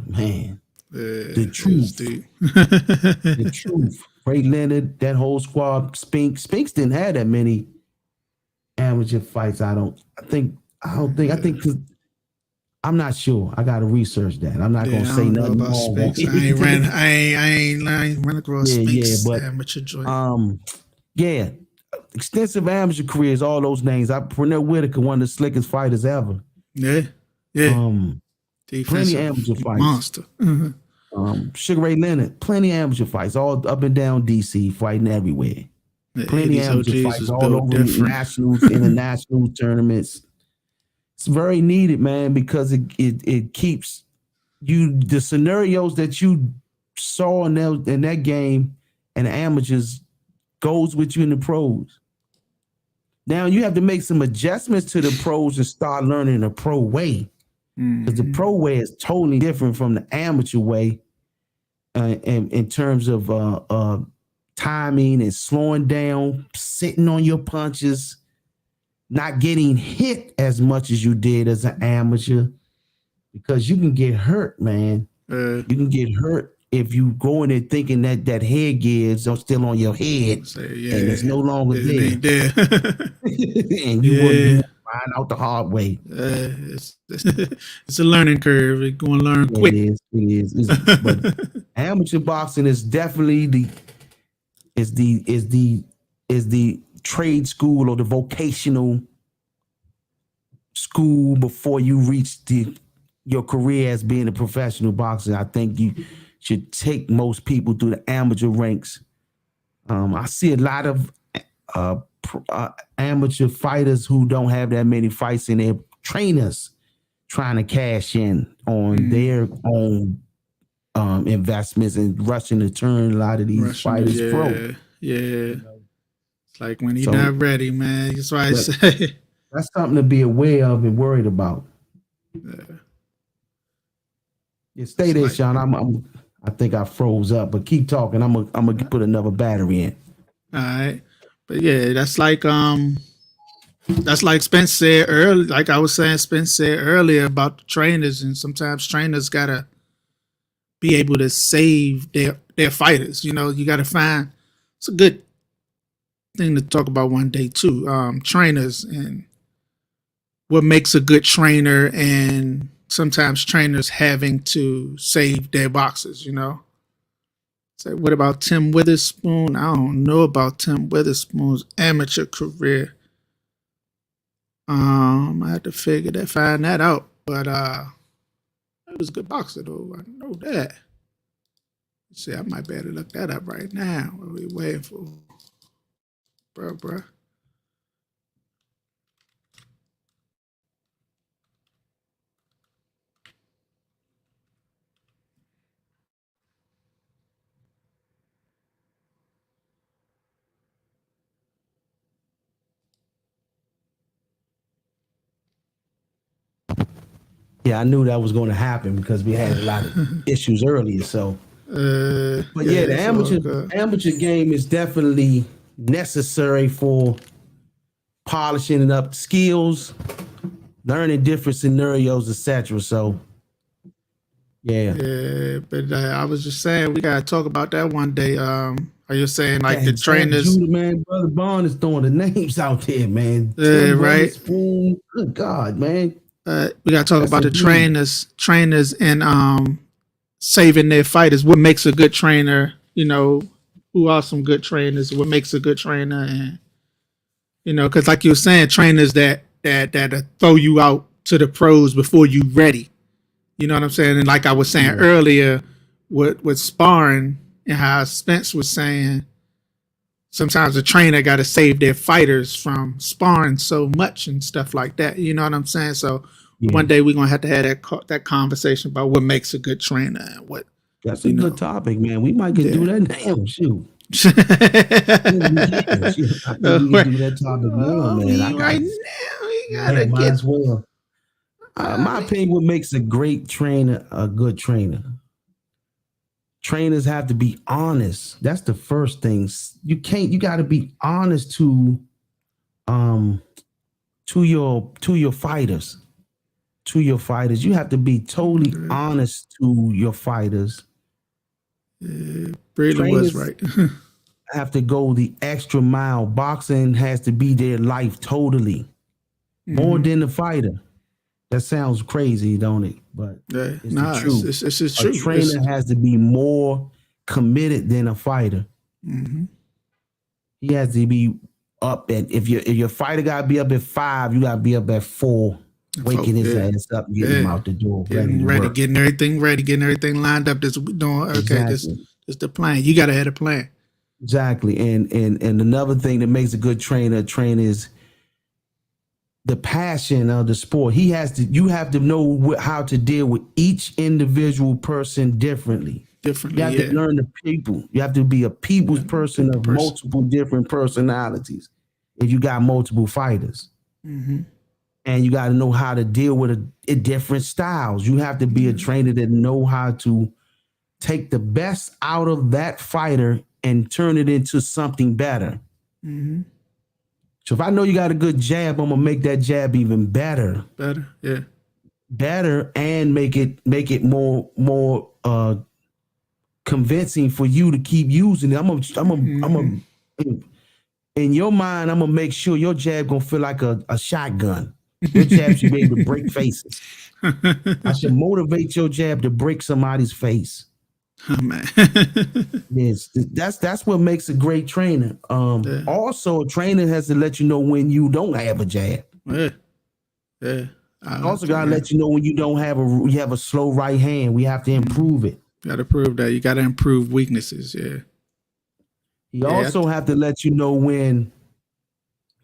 Man, the truth. The truth. Ray Leonard, that whole squad. Spinks didn't have that many amateur fights. I think because I'm not sure. I got to research that. I'm not gonna say nothing about Spence. I ain't run across Spence. But amateur joint. extensive amateur careers. All those names. Pernell Whitaker, one of the slickest fighters ever. Yeah. Plenty of amateur fights. Monster. Sugar Ray Leonard, plenty of amateur fights, all up and down DC, fighting everywhere. Plenty of amateur fights all over nationals, international tournaments. It's very needed, man, because it keeps you the scenarios that you saw in that game and the amateurs goes with you in the pros. Now you have to make some adjustments to the pros and start learning the pro way. Because the pro way is totally different from the amateur way in terms of timing and slowing down, sitting on your punches, not getting hit as much as you did as an amateur, because you can get hurt, man. You can get hurt if you go in there thinking that headgear is still on your head and it's no longer it there, ain't there. and you wouldn't find out the hard way. It's a learning curve. You're going to learn quick. It is. But amateur boxing is definitely the trade school or the vocational school before you reach your career as being a professional boxer. I think you should take most people through the amateur ranks. I see a lot of amateur fighters who don't have that many fights, and their trainers trying to cash in on their own investments and rushing to turn a lot of these fighters pro. Yeah. It's like when you're not ready, man. That's why I say. That's something to be aware of and worried about. Yeah, stay there, Sean. I think I froze up, but keep talking. I'm gonna put another battery in. All right, but yeah, that's like Spence said earlier. Like I was saying, Spence said earlier about the trainers, and sometimes trainers gotta be able to save their fighters. You know, you gotta find. It's a good thing to talk about one day too. Trainers and what makes a good trainer, and sometimes trainers having to save their boxers, you know. So what about Tim Witherspoon? I don't know about Tim Witherspoon's amateur career. I had to find that out. But he was a good boxer though. I know that. See, I might better look that up right now. What are we waiting for? Bruh. Yeah, I knew that was going to happen because we had a lot of issues earlier. So, but yeah, the amateur game is definitely necessary for polishing up skills, learning different scenarios, etc. So, yeah. But I was just saying we gotta talk about that one day. Are you saying like the trainers? Judah, man, Brother Bond is throwing the names out there, man. Right. Spoon. Good God, man. We gotta talk about the trainers and saving their fighters. What makes a good trainer? You know, who are some good trainers? What makes a good trainer? And you know, because like you were saying, trainers that throw you out to the pros before you ready. You know what I'm saying? And like I was saying earlier, with sparring and how Spence was saying, sometimes the trainer got to save their fighters from sparring so much and stuff like that. You know what I'm saying? So one day we're gonna have to have that conversation about what makes a good trainer and what. That's a good topic, man. We might get do that now. Shoot. We can do that topic more, man. We gotta might as well. My opinion, what makes a great trainer a good trainer? Trainers have to be honest. That's the first thing. You got to be honest to your fighters. To your fighters. You have to be totally honest to your fighters. Braylon was right. Have to go the extra mile. Boxing has to be their life totally. More than the fighter. That sounds crazy, don't it? But it's the truth. It's true. A trainer has to be more committed than a fighter. He has to be up at if your fighter gotta be up at 5, you gotta be up at 4, waking his ass up, getting him out the door, getting everything ready, getting everything lined up. This doing this is the plan. You gotta have a plan. Exactly. And another thing that makes a good trainer is the passion of the sport. You have to know how to deal with each individual person differently. You have to learn the people. You have to be a people's person of multiple different personalities. If you got multiple fighters, and you got to know how to deal with different styles. You have to be a trainer that know how to take the best out of that fighter and turn it into something better. So if I know you got a good jab, I'm gonna make that jab even better. Better, and make it more convincing for you to keep using it. I'm in your mind, I'm gonna make sure your jab gonna feel like a shotgun. Your jab should be able to break faces. I should motivate your jab to break somebody's face. Oh man. Yes, that's what makes a great trainer. Also, a trainer has to let you know when you don't have a jab. Yeah. Also gotta let you know when you have a slow right hand. We have to improve it. Gotta prove that. You gotta improve weaknesses. Yeah. You also have to let you know when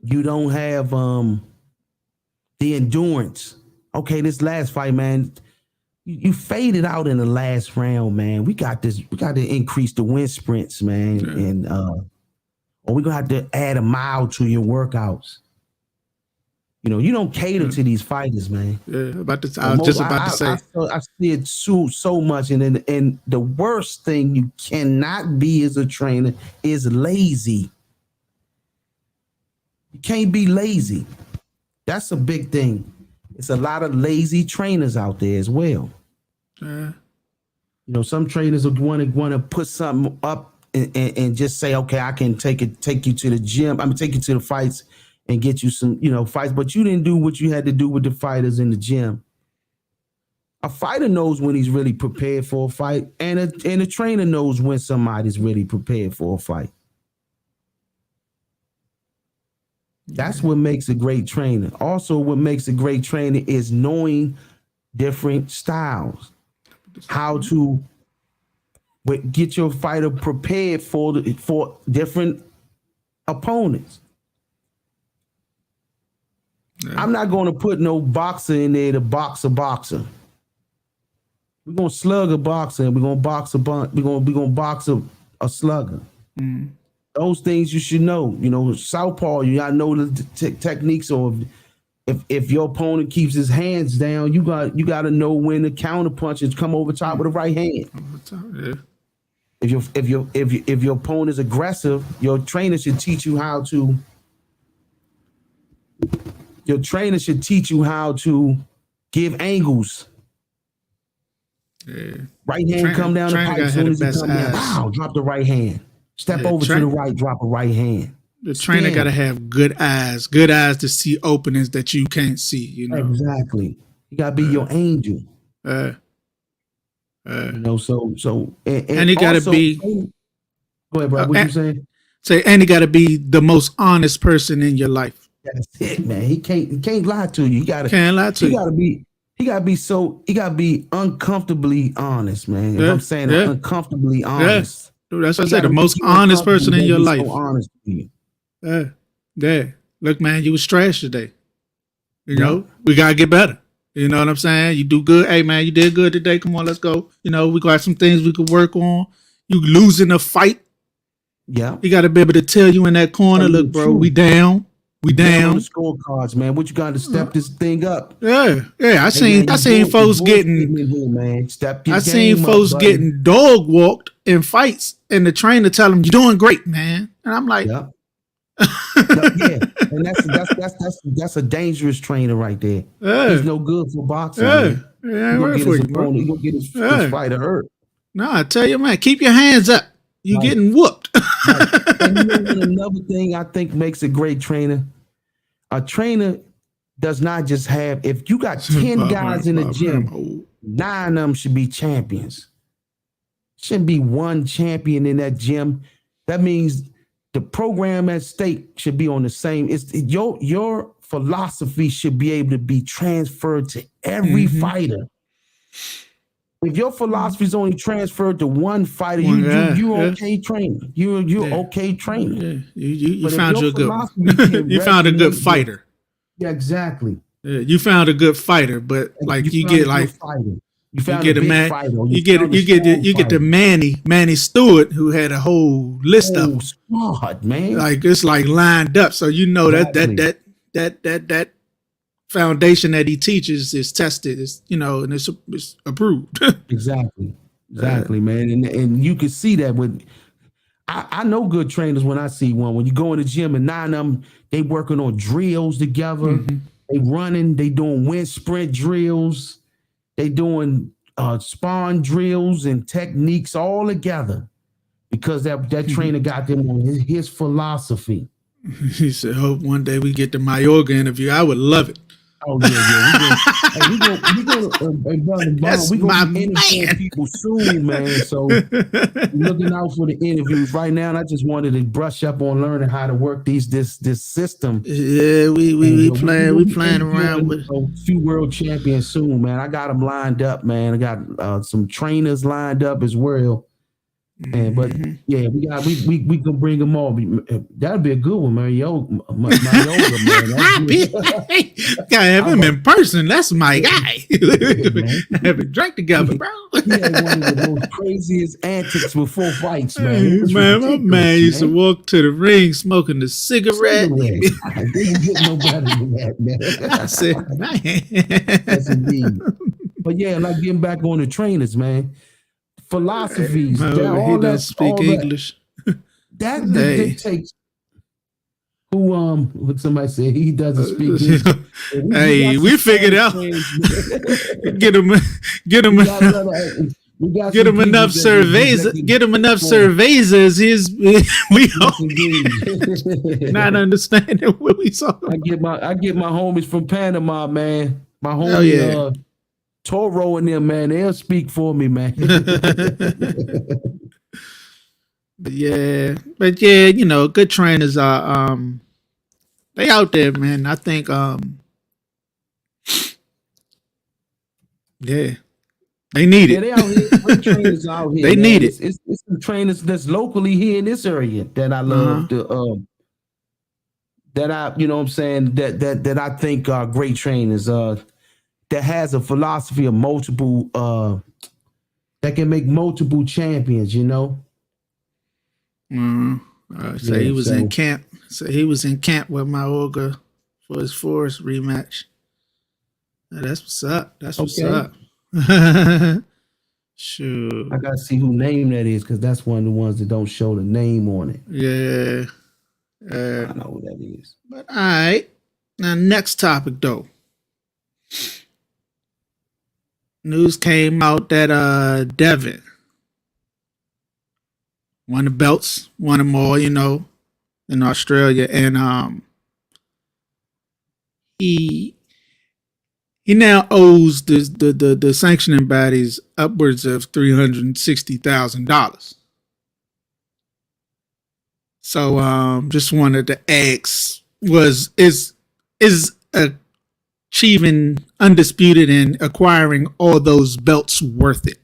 you don't have the endurance. Okay, this last fight, man, you faded out in the last round, man. We got to increase the wind sprints, man, and or we're gonna have to add a mile to your workouts. You don't cater to these fighters, man. Yeah, I was just about to say. I see it so much, and the worst thing you cannot be as a trainer is lazy. You can't be lazy. That's a big thing. It's a lot of lazy trainers out there as well. Some trainers are want to put something up and just say, okay, I can take you to the gym. I'm gonna take you to the fights and get you some, fights, but you didn't do what you had to do with the fighters in the gym. A fighter knows when he's really prepared for a fight, and a trainer knows when somebody's really prepared for a fight. That's what makes a great trainer. Also, what makes a great trainer is knowing different styles, how to get your fighter prepared for different opponents. Yeah. I'm not going to put no boxer in there to box a boxer. We're going to slug a boxer and we're going to box a slugger. Mm. Those things you should know. Southpaw, you gotta know the techniques. Or if your opponent keeps his hands down, you got to know when the counter punches come over top with the right hand. Yeah. If your opponent is aggressive, your trainer should teach you how to. Your trainer should teach you how to give angles. Yeah. Right hand come down the pipe as soon as he come down. Wow, drop the right hand. Step over to the right, drop a right hand. The trainer got to have good eyes to see openings that you can't see. Exactly. You got to be your angel. So and he got to be. Go ahead, bro. What you saying? And he got to be the most honest person in your life. That's it, man. He can't lie to you. Can't lie to you. He gotta be uncomfortably honest, man. Yeah, I'm saying uncomfortably honest. Yeah. That's what I said. The most honest person in your life. So honest to you. Yeah. Look, man, you was trash today. We gotta get better. You know what I'm saying? You do good. Hey, man, you did good today. Come on, let's go. We got some things we could work on. You losing a fight. Yeah. You got to be able to tell you in that corner, look, bro, we down. We down. The scorecards, man. What you got to step this thing up? Yeah. I seen folks getting getting dog walked in fights, and the trainer tell them you're doing great, man. And I'm like, yeah. And that's a dangerous trainer right there. Yeah. He's no good for boxing. Yeah, He's gonna get his fighter hurt. No, I tell you, man, keep your hands up. You're getting whooped. Right. And another thing I think makes a great trainer. A trainer does not just have, if you got 10 guys in the gym, 9 of them should be champions. Shouldn't be one champion in that gym. That means the program at stake should be on the same. It's your philosophy should be able to be transferred to every fighter. If your philosophy is only transferred to one fighter, you're okay trainer. You're okay trainer. Yeah. You found you a good. You found a good fighter. Yeah, exactly. Yeah, you found a good fighter, but like you get like you get a man. You get the Manny Stewart, who had a whole list of squad, man. Like it's like lined up, so that foundation that he teaches is tested, and it's approved. Exactly, man. And you can see that with. I know good trainers when I see one. When you go in the gym and 9 of them, they working on drills together. They running. They doing wind sprint drills. They doing spawn drills and techniques all together because that trainer got them on his philosophy. He said, "Hope one day we get the Mayorga interview. I would love it." Oh yeah. We gonna That's be my interviewing man. people soon, man. So looking out for the interviews right now. And I just wanted to brush up on learning how to work this system. Yeah, we playing around with a few world champions soon, man. I got them lined up, man. I got some trainers lined up as well. And but yeah, we can bring them all. That'd be a good one, man. My yoga, man. Gotta have him in person. That's my guy. Have a drink together, bro. He had one of the most craziest antics before fights, man. Man, my man used to walk to the ring smoking the cigarette. I didn't get no better than that, man. I said, man. That's indeed. But yeah, like getting back on the trainers, man. Philosophies. He doesn't speak English. That dictates who what somebody said he doesn't speak English. Hey, we figured out. Get him enough surveys. Get him enough surveys as his we not understanding what we saw. I get my homies from Panama, man. My homie Toro and them, man, they'll speak for me, man. But yeah, you know, good trainers are they out there, man. I think yeah, they need it. They out here. Good trainers out here. They man. need it. It's some trainers that's locally here in this area that I love. That I, you know what I'm saying, that I think are great trainers. That has a philosophy of multiple, that can make multiple champions, you know? So he was in camp. So he was in camp with Mayorga for his Forest rematch. That's what's up. That's what's up. Sure. I got to see who name that is because that's one of the ones that don't show the name on it. Yeah. I know who that is. But all right. Now, next topic, though. News came out that Devin won the belts, won them all, you know, in Australia, and he now owes the sanctioning bodies upwards of $360,000. So just wanted to ask, is achieving Undisputed and acquiring all those belts worth it?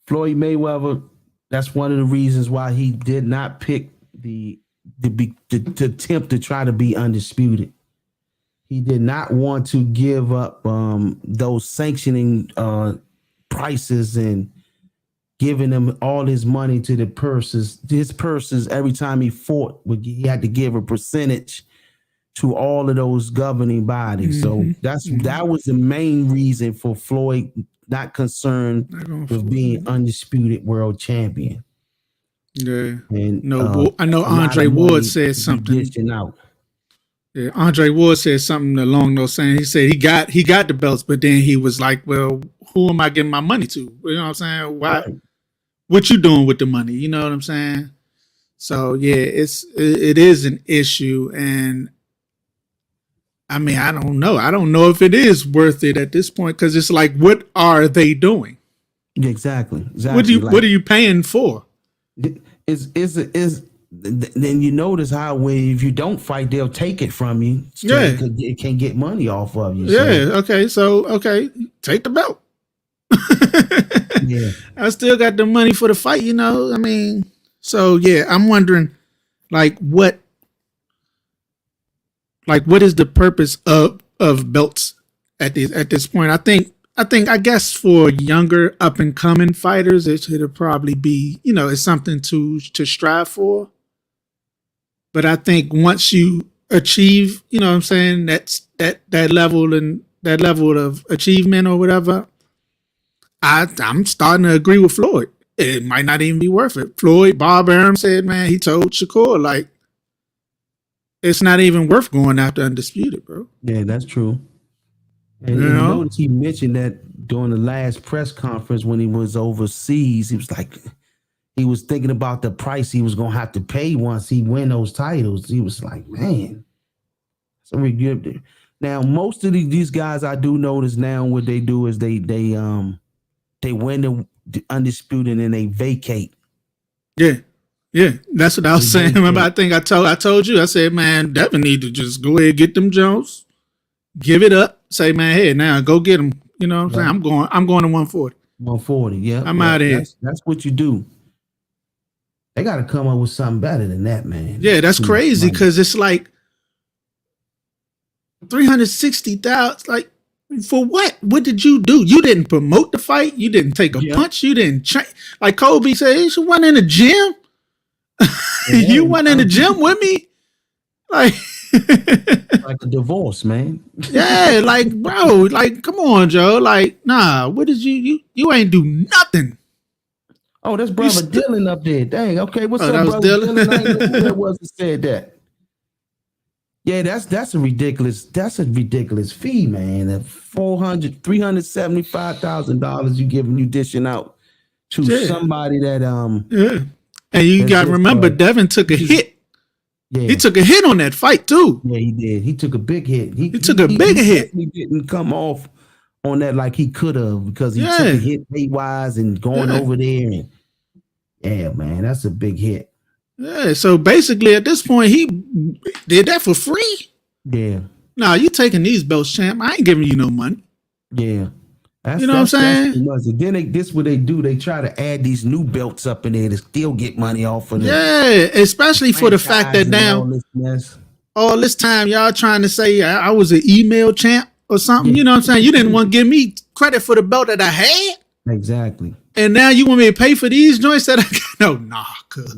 Floyd Mayweather, that's one of the reasons why he did not pick the attempt to try to be undisputed. He did not want to give up those sanctioning prices and giving them all his money to the purses. His purses, every time he fought, he had to give a percentage to all of those governing bodies. So that was the main reason for Floyd not concerned with being undisputed world champion. Yeah. And I know Andre Ward said something. Yeah, Andre Ward said something along those saying. He said he got the belts, but then he was like, "Well, who am I giving my money to? You know what I'm saying? Why? Right. What you doing with the money? You know what I'm saying?" So yeah, it is an issue, and I mean, I don't know. I don't know if it is worth it at this point because it's like, what are they doing? Exactly. What are you paying for? Then you notice how if you don't fight, they'll take it from you. So it can get money off of you. Yeah. So. Okay. Take the belt. Yeah. I still got the money for the fight. You know. I mean. So yeah, I'm wondering, what is the purpose of belts at this point? I guess for younger up and coming fighters, it should probably be, it's something to strive for. But I think once you achieve, you know what I'm saying, that level and that level of achievement or whatever, I'm starting to agree with Floyd. It might not even be worth it. Bob Arum said, man, he told Shakur, it's not even worth going after Undisputed, bro. Yeah, that's true. And you notice he mentioned that during the last press conference when he was overseas, he was like, he was thinking about the price he was gonna have to pay once he win those titles. He was like, man, so we give it. Now most of these guys I do notice now what they do is they win the Undisputed and they vacate. Yeah. Yeah, that's what I was saying. Remember, I think I told you, I said, man, Devin need to just go ahead, get them Jones, give it up, say, man, hey, now go get them. You know what I'm saying? I'm going to 140. 140, yeah. I'm out of here. That's what you do. They got to come up with something better than that, man. Yeah, that's crazy because it's like 360,000. Like, for what? What did you do? You didn't promote the fight. You didn't take a punch. You didn't train. Like Kobe said, you should run in the gym. You went in the gym with me, like a divorce, man. Yeah, like bro, like come on, Joe. Like, nah, what did you ain't do nothing. Oh, that's brother Dylan up there. Dang, okay, what's up, brother Dylan? I ain't know who that was that said that. Yeah, that's a ridiculous fee, man. That $375,000 you dishing out to somebody that And you got to remember, Devin took a hit. Yeah. He took a hit on that fight, too. Yeah, he did. He took a big hit. He took a big hit. He didn't come off on that like he could have because he took a hit weight-wise and going over there. And yeah, man, that's a big hit. Yeah, so basically at this point, he did that for free? Yeah. Nah, you taking these belts, champ. I ain't giving you no money. Yeah. You know what I'm saying? Then this what they do. They try to add these new belts up in there to still get money off of them. Yeah, especially for the fact that now all this time y'all trying to say I was an email champ or something. Yeah. You know what I'm saying? You didn't want to give me credit for the belt that I had. Exactly. And now you want me to pay for these joints that I got? No, cuz.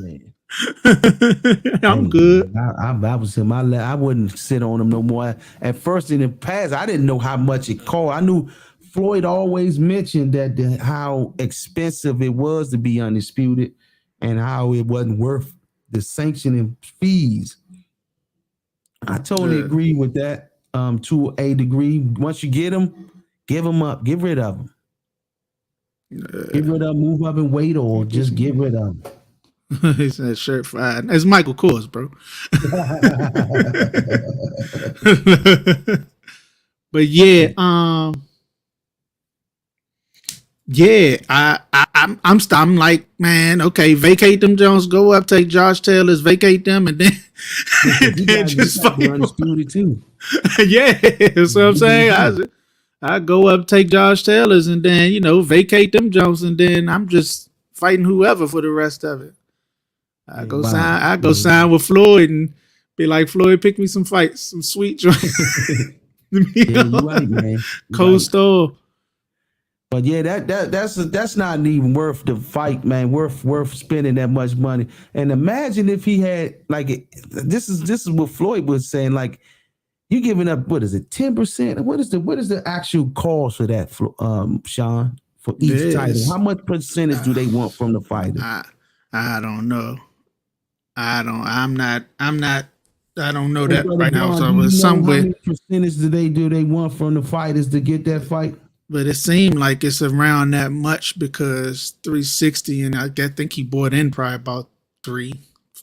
I'm good. I was him. I wouldn't sit on them no more. At first in the past, I didn't know how much it cost. I knew Floyd always mentioned that how expensive it was to be Undisputed and how it wasn't worth the sanctioning fees. I totally agree with that to a degree. Once you get them, give them up. Get rid of them. Get rid of them, move up and wait, or just get rid of them. He said shirt fried. It's Michael Kors, bro. But yeah, I'm like, man, okay, vacate them Jones, go up, take Josh Taylor's, vacate them, and then, just fucking Undisputed too. Yeah, that's what I'm saying. I go up, take Josh Taylor's, and then vacate them Jones, and then I'm just fighting whoever for the rest of it. I go sign with Floyd and be like, Floyd, pick me some fights, some sweet joints. You're right, man. Cold store. But yeah, that's not even worth the fight, man. Worth spending that much money. And imagine if he had this is what Floyd was saying. Like, you giving up, what is it, 10%? What is the actual cost for that, Sean, for each title? How much percentage do they want from the fighter? I don't know. I don't know that right now. So somewhere, how many percentage do they want from the fighters to get that fight? But it seemed like it's around that much because 360, and I think he bought in probably about three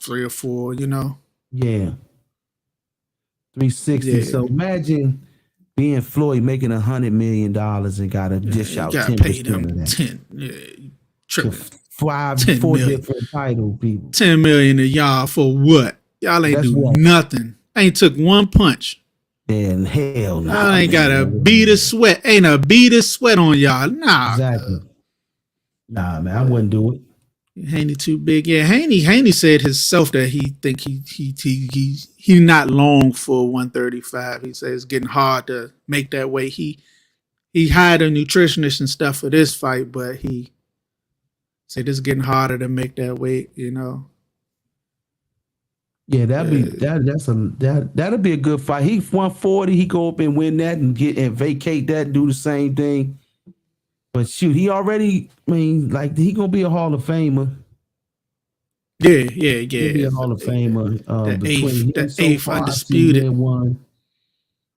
or four. Yeah, 360. Yeah. So imagine being Floyd making $100 million and got to dish out 10% of that. 10, triple. 4 different title people. 10 million to y'all for what? Y'all ain't nothing. Ain't took one punch. And hell no. Y'all ain't got a bead of sweat. Ain't a bead of sweat on y'all. Nah. Exactly. Nah, man, I wouldn't do it. Haney too big. Yeah, Haney said himself that he think he not long for 135. He says it's getting hard to make that weight. He hired a nutritionist and stuff for this fight, but he said it's getting harder to make that weight, Yeah, that'll be a good fight. He 140, he go up and win that and vacate that, do the same thing. But shoot, he already, he gonna be a Hall of Famer. Yeah. He'll be a Hall of Famer. The eighth Undisputed. One.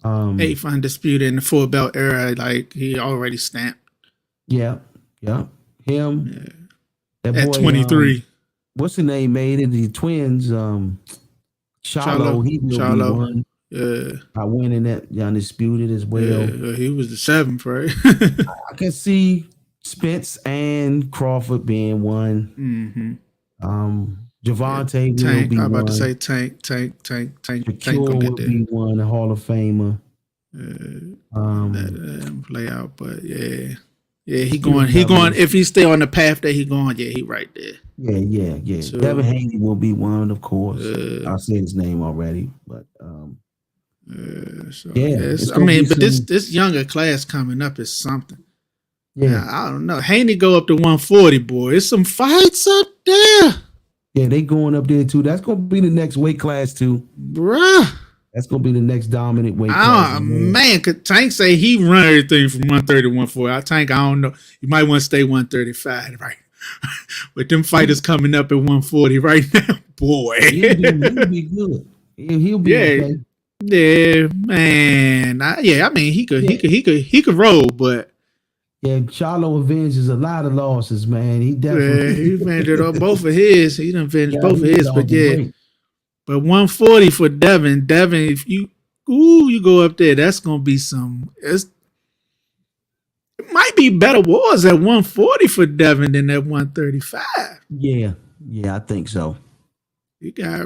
8th undisputed in the full belt era. Like he already stamped. Yeah. Him. Yeah. That At boy, 23. What's the name? Made it the twins. Charlo. He will be one. Yeah. I winning that undisputed as well. Yeah, he was the 7th, right? I can see Spence and Crawford being one. Javante will be one. I'm about to say Tank. Tank Shakur will be one, a Hall of Famer. That play out, but yeah, he going. If he stay on the path that he going, yeah, he right there. Yeah. So, Devin Haney will be one, of course. I said his name already, but I mean, but this younger class coming up is something. Yeah, now, I don't know. Haney go up to 140, boy. There's some fights up there. Yeah, they going up there too. That's gonna be the next weight class too, bruh. That's gonna be the next dominant weight class. Man, could Tank say he run everything from 130 to 140? I don't know. You might want to stay 135, right? With them fighters coming up at 140 right now, boy. He'll be good. He'll be okay. Yeah, man. I mean, he could roll, but yeah, Charlo avenges a lot of losses, man. He definitely he avenged on both of his. He done avenged both of his, but but 140 for Devin. Devin, if you go up there, that's gonna be it might be better wars at 140 for Devin than at 135. Yeah, I think so. You got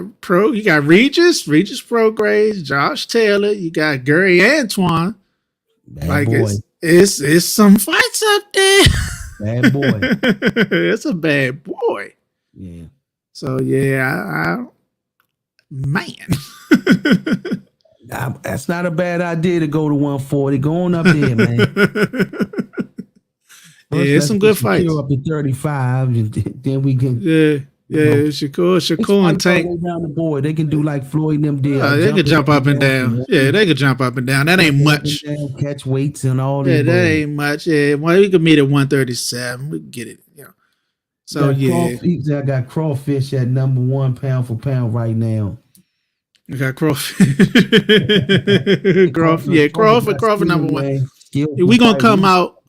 Regis Prograis, Josh Taylor. You got Gary Antoine. Bad boy. It's some fights up there. Bad boy. It's a bad boy. Yeah. So yeah, man. That's not a bad idea to go to 140. Going up there, man. It's some good fights. Up to 35, and then we can. Shakur and Tank down the board. They can do like Floyd and them did. They can jump up and down. Yeah, they can jump up and down. That ain't much. Catch weights and all that. Yeah, that ain't much. Yeah, well, we can meet at 137. We can get it. Yeah. So I got Crawfish at number 1 pound for pound right now. I got Crawford. Crawford number 1. We're gonna come out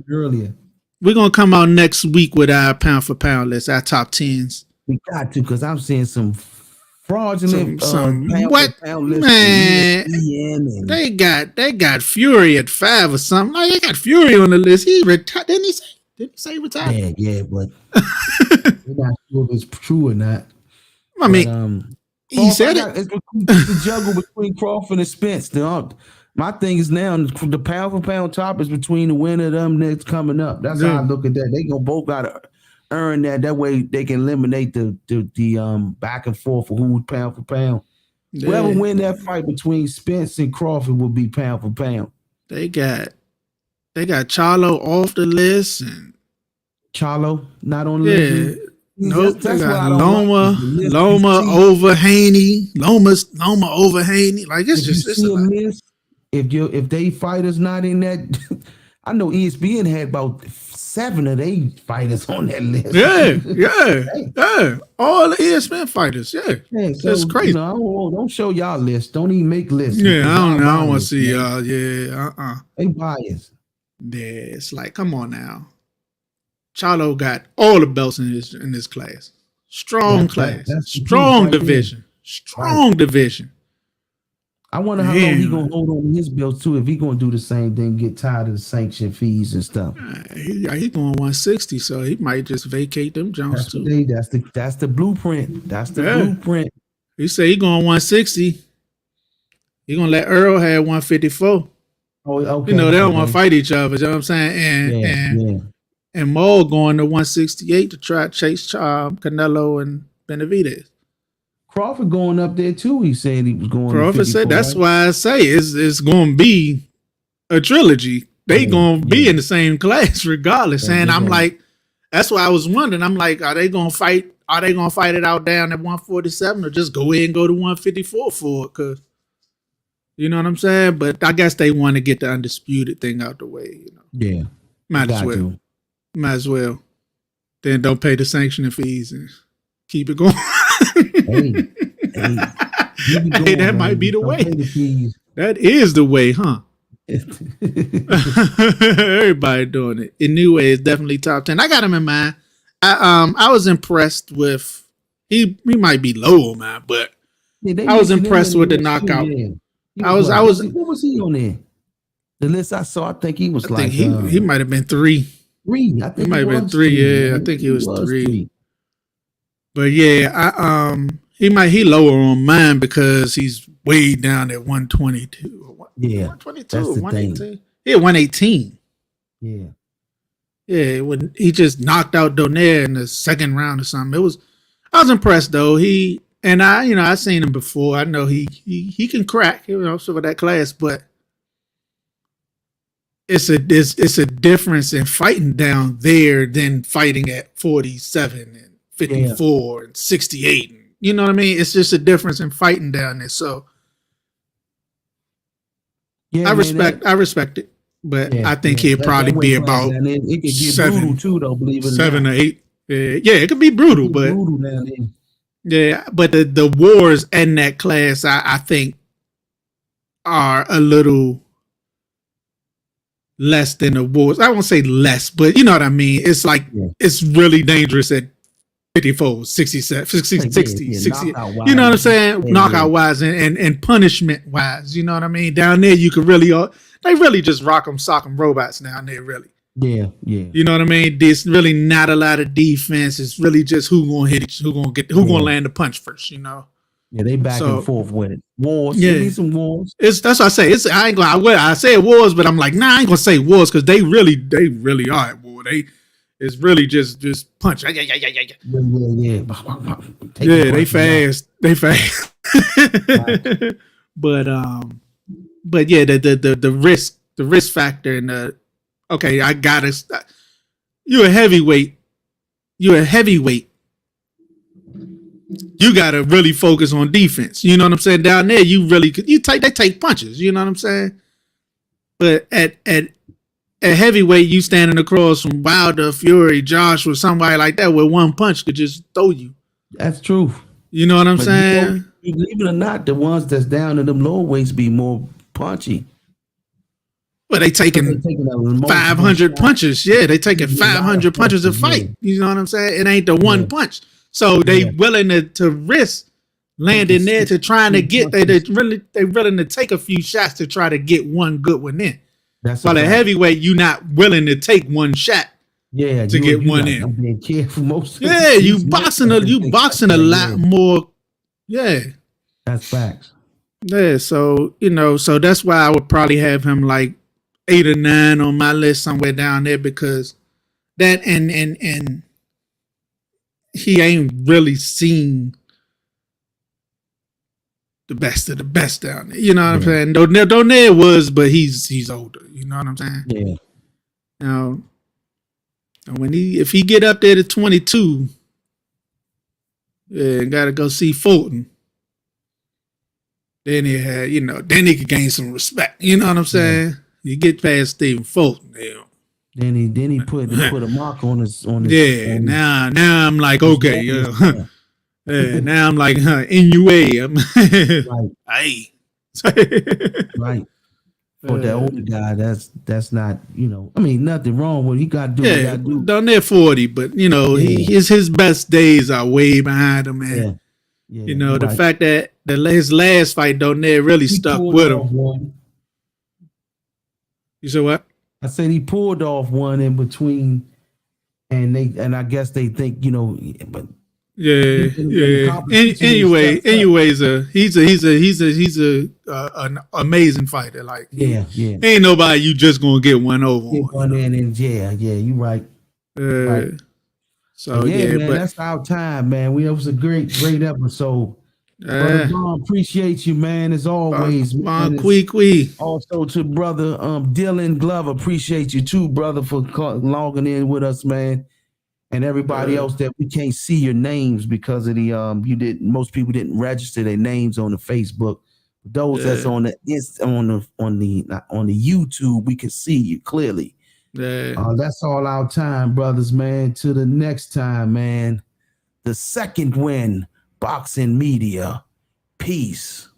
earlier. We're gonna come out next week with our pound for pound list, our top 10s. We got to, because I'm seeing some fraudulent what man? They got Fury at 5 or something. Like, they got Fury on the list. He retired. Didn't he say retire? Yeah, but we're not sure if it's true or not. I mean, he said it. It's the juggle between Crawford and Spence. My thing is now the pound for pound top is between the winner of them that's coming up. That's how I look at that. They gonna both gotta earn that. That way they can eliminate the back and forth for who's pound for pound. Yeah. Whoever win that fight between Spence and Crawford will be pound for pound. They got Charlo off the list, and Charlo not on the list. Nope, that's what I Loma over Haney. Loma over Haney. Like, it's just if they fighters not in that, I know ESPN had about 7 of their fighters on that list. Yeah. All the ESPN fighters. Yeah. So, that's crazy. Don't show y'all lists. Don't even make lists. Yeah, I don't want to see y'all. Yeah, They biased. Yeah, it's like, come on now. Charlo got all the belts in this class. Strong class. Strong division. Strong division. I wonder how long he gonna hold on his belt too. If he gonna do the same thing, get tired of the sanction fees and stuff. He going 160, so he might just vacate them Jones too. That's the blueprint. That's the blueprint. He say he going 160. He gonna let Earl have 154. Oh, okay. They don't want to fight each other. You know what I'm saying? And Maul going to 168 to try to chase Canelo and Benavidez. Crawford going up there too. He said he was going. Crawford said that's why I say it's going to be a trilogy. They going to be in the same class regardless. And I'm like, that's why I was wondering. I'm like, are they going to fight? Are they going to fight it out down at 147 or just go in and go to 154 for it? Because you know what I'm saying. But I guess they want to get the undisputed thing out the way. Yeah, might as well. Then don't pay the sanctioning fees and keep it going. Hey, that might be the way. That is the way, huh? Everybody doing it. Inoue is definitely top 10. I got him in mind. I was impressed with he might be low on mine, but Yeah, I was mentioned him impressed in with the the list too. knockout. Yeah. He I was was what was he on there? The list I saw, I think he was I think like he might have been 3. 3. I He think might he have been was 3. 3. Yeah, I Man. think he was 3. 3. But yeah, he lower on mine because he's way down at 122. Yeah, 122 that's or the 118. thing. Yeah, 118. Yeah. Yeah, when he just knocked out Donaire in the second round or something. I was impressed though. I seen him before. I know he can crack, some of that class, but it's a difference in fighting down there than fighting at 47 and 54 and 68. And, you know what I mean? It's just a difference in fighting down there. So Yeah, I respect it. But I think he'd probably be about down there, it could get 7, brutal too, though. Believe it or 7 not, or 8. Yeah, it could be brutal, but brutal down there. yeah, but the wars in that class, I think, are a little less than the wars. I won't say less, but you know what I mean. It's like it's really dangerous at 54, 67, 60. You know what I'm saying? Knockout wise and punishment wise. You know what I mean? Down there, you can really, they really just rock 'em, sock 'em robots down there, really. Yeah. You know what I mean? There's really not a lot of defense. It's really just who gonna hit it, who gonna land the punch first, Yeah, they back and forth with it. Wars. Yeah. Need some wars. That's what I say. I say wars, but I'm like, nah, I ain't gonna say wars because they really are at war. It's really just punch. Yeah. Yeah, they fast. They fast. Right. But yeah, the risk factor and okay, I gotta. You're a heavyweight. You gotta really focus on defense. You know what I'm saying? Down there, they take punches. You know what I'm saying? But at heavyweight, you standing across from Wilder, Fury, Joshua, somebody like that, where one punch could just throw you. That's true. You know what I'm saying? Believe it or not, the ones that's down in them lower weights be more punchy. Well, they taking 500 punches. Yeah, they taking 500 punches a fight. You know what I'm saying? It ain't the one punch. So they willing to risk landing there to trying to get. They willing to take a few shots to try to get one good one in. While a heavyweight, you not willing to take one shot. Yeah, to get one in. I'm being careful most. Yeah, you boxing a lot more. Yeah, that's facts. Yeah, so so that's why I would probably have him like 8 or 9 on my list somewhere down there because that and he ain't really seen the best of the best down there. You know what I'm saying? Donaire was, but he's older. You know what I'm saying? Yeah. If he get up there to 22, gotta go see Fulton. Then he could gain some respect. You know what I'm saying? Yeah. You get past Stephen Fulton, Then he put a mark on his. Yeah. Now I'm like, okay, yeah. Now I'm like, Inoue. Right. Hey. Right. For that older guy, that's not, I mean, nothing wrong with it. He got to do what he got to do. Done there 40, but his best days are way behind him, man. Yeah. The fact that his last fight Donaire really stuck with him. One. You said what? I said he pulled off one in between, and I guess they think, but Anyways, he's an amazing fighter. Like ain't nobody you just gonna get one over. You right. Right. So man, but that's our time, man. It was a great episode. Brother Don, appreciate you, man, as always. Also to brother Dylan Glover, appreciate you too, brother, for logging in with us, man. And everybody else that we can't see your names because of the most people didn't register their names on the Facebook. Those that's on the YouTube, we can see you clearly. That's all our time, brothers, man. To the next time, man. The Second Win Boxing Media. Peace.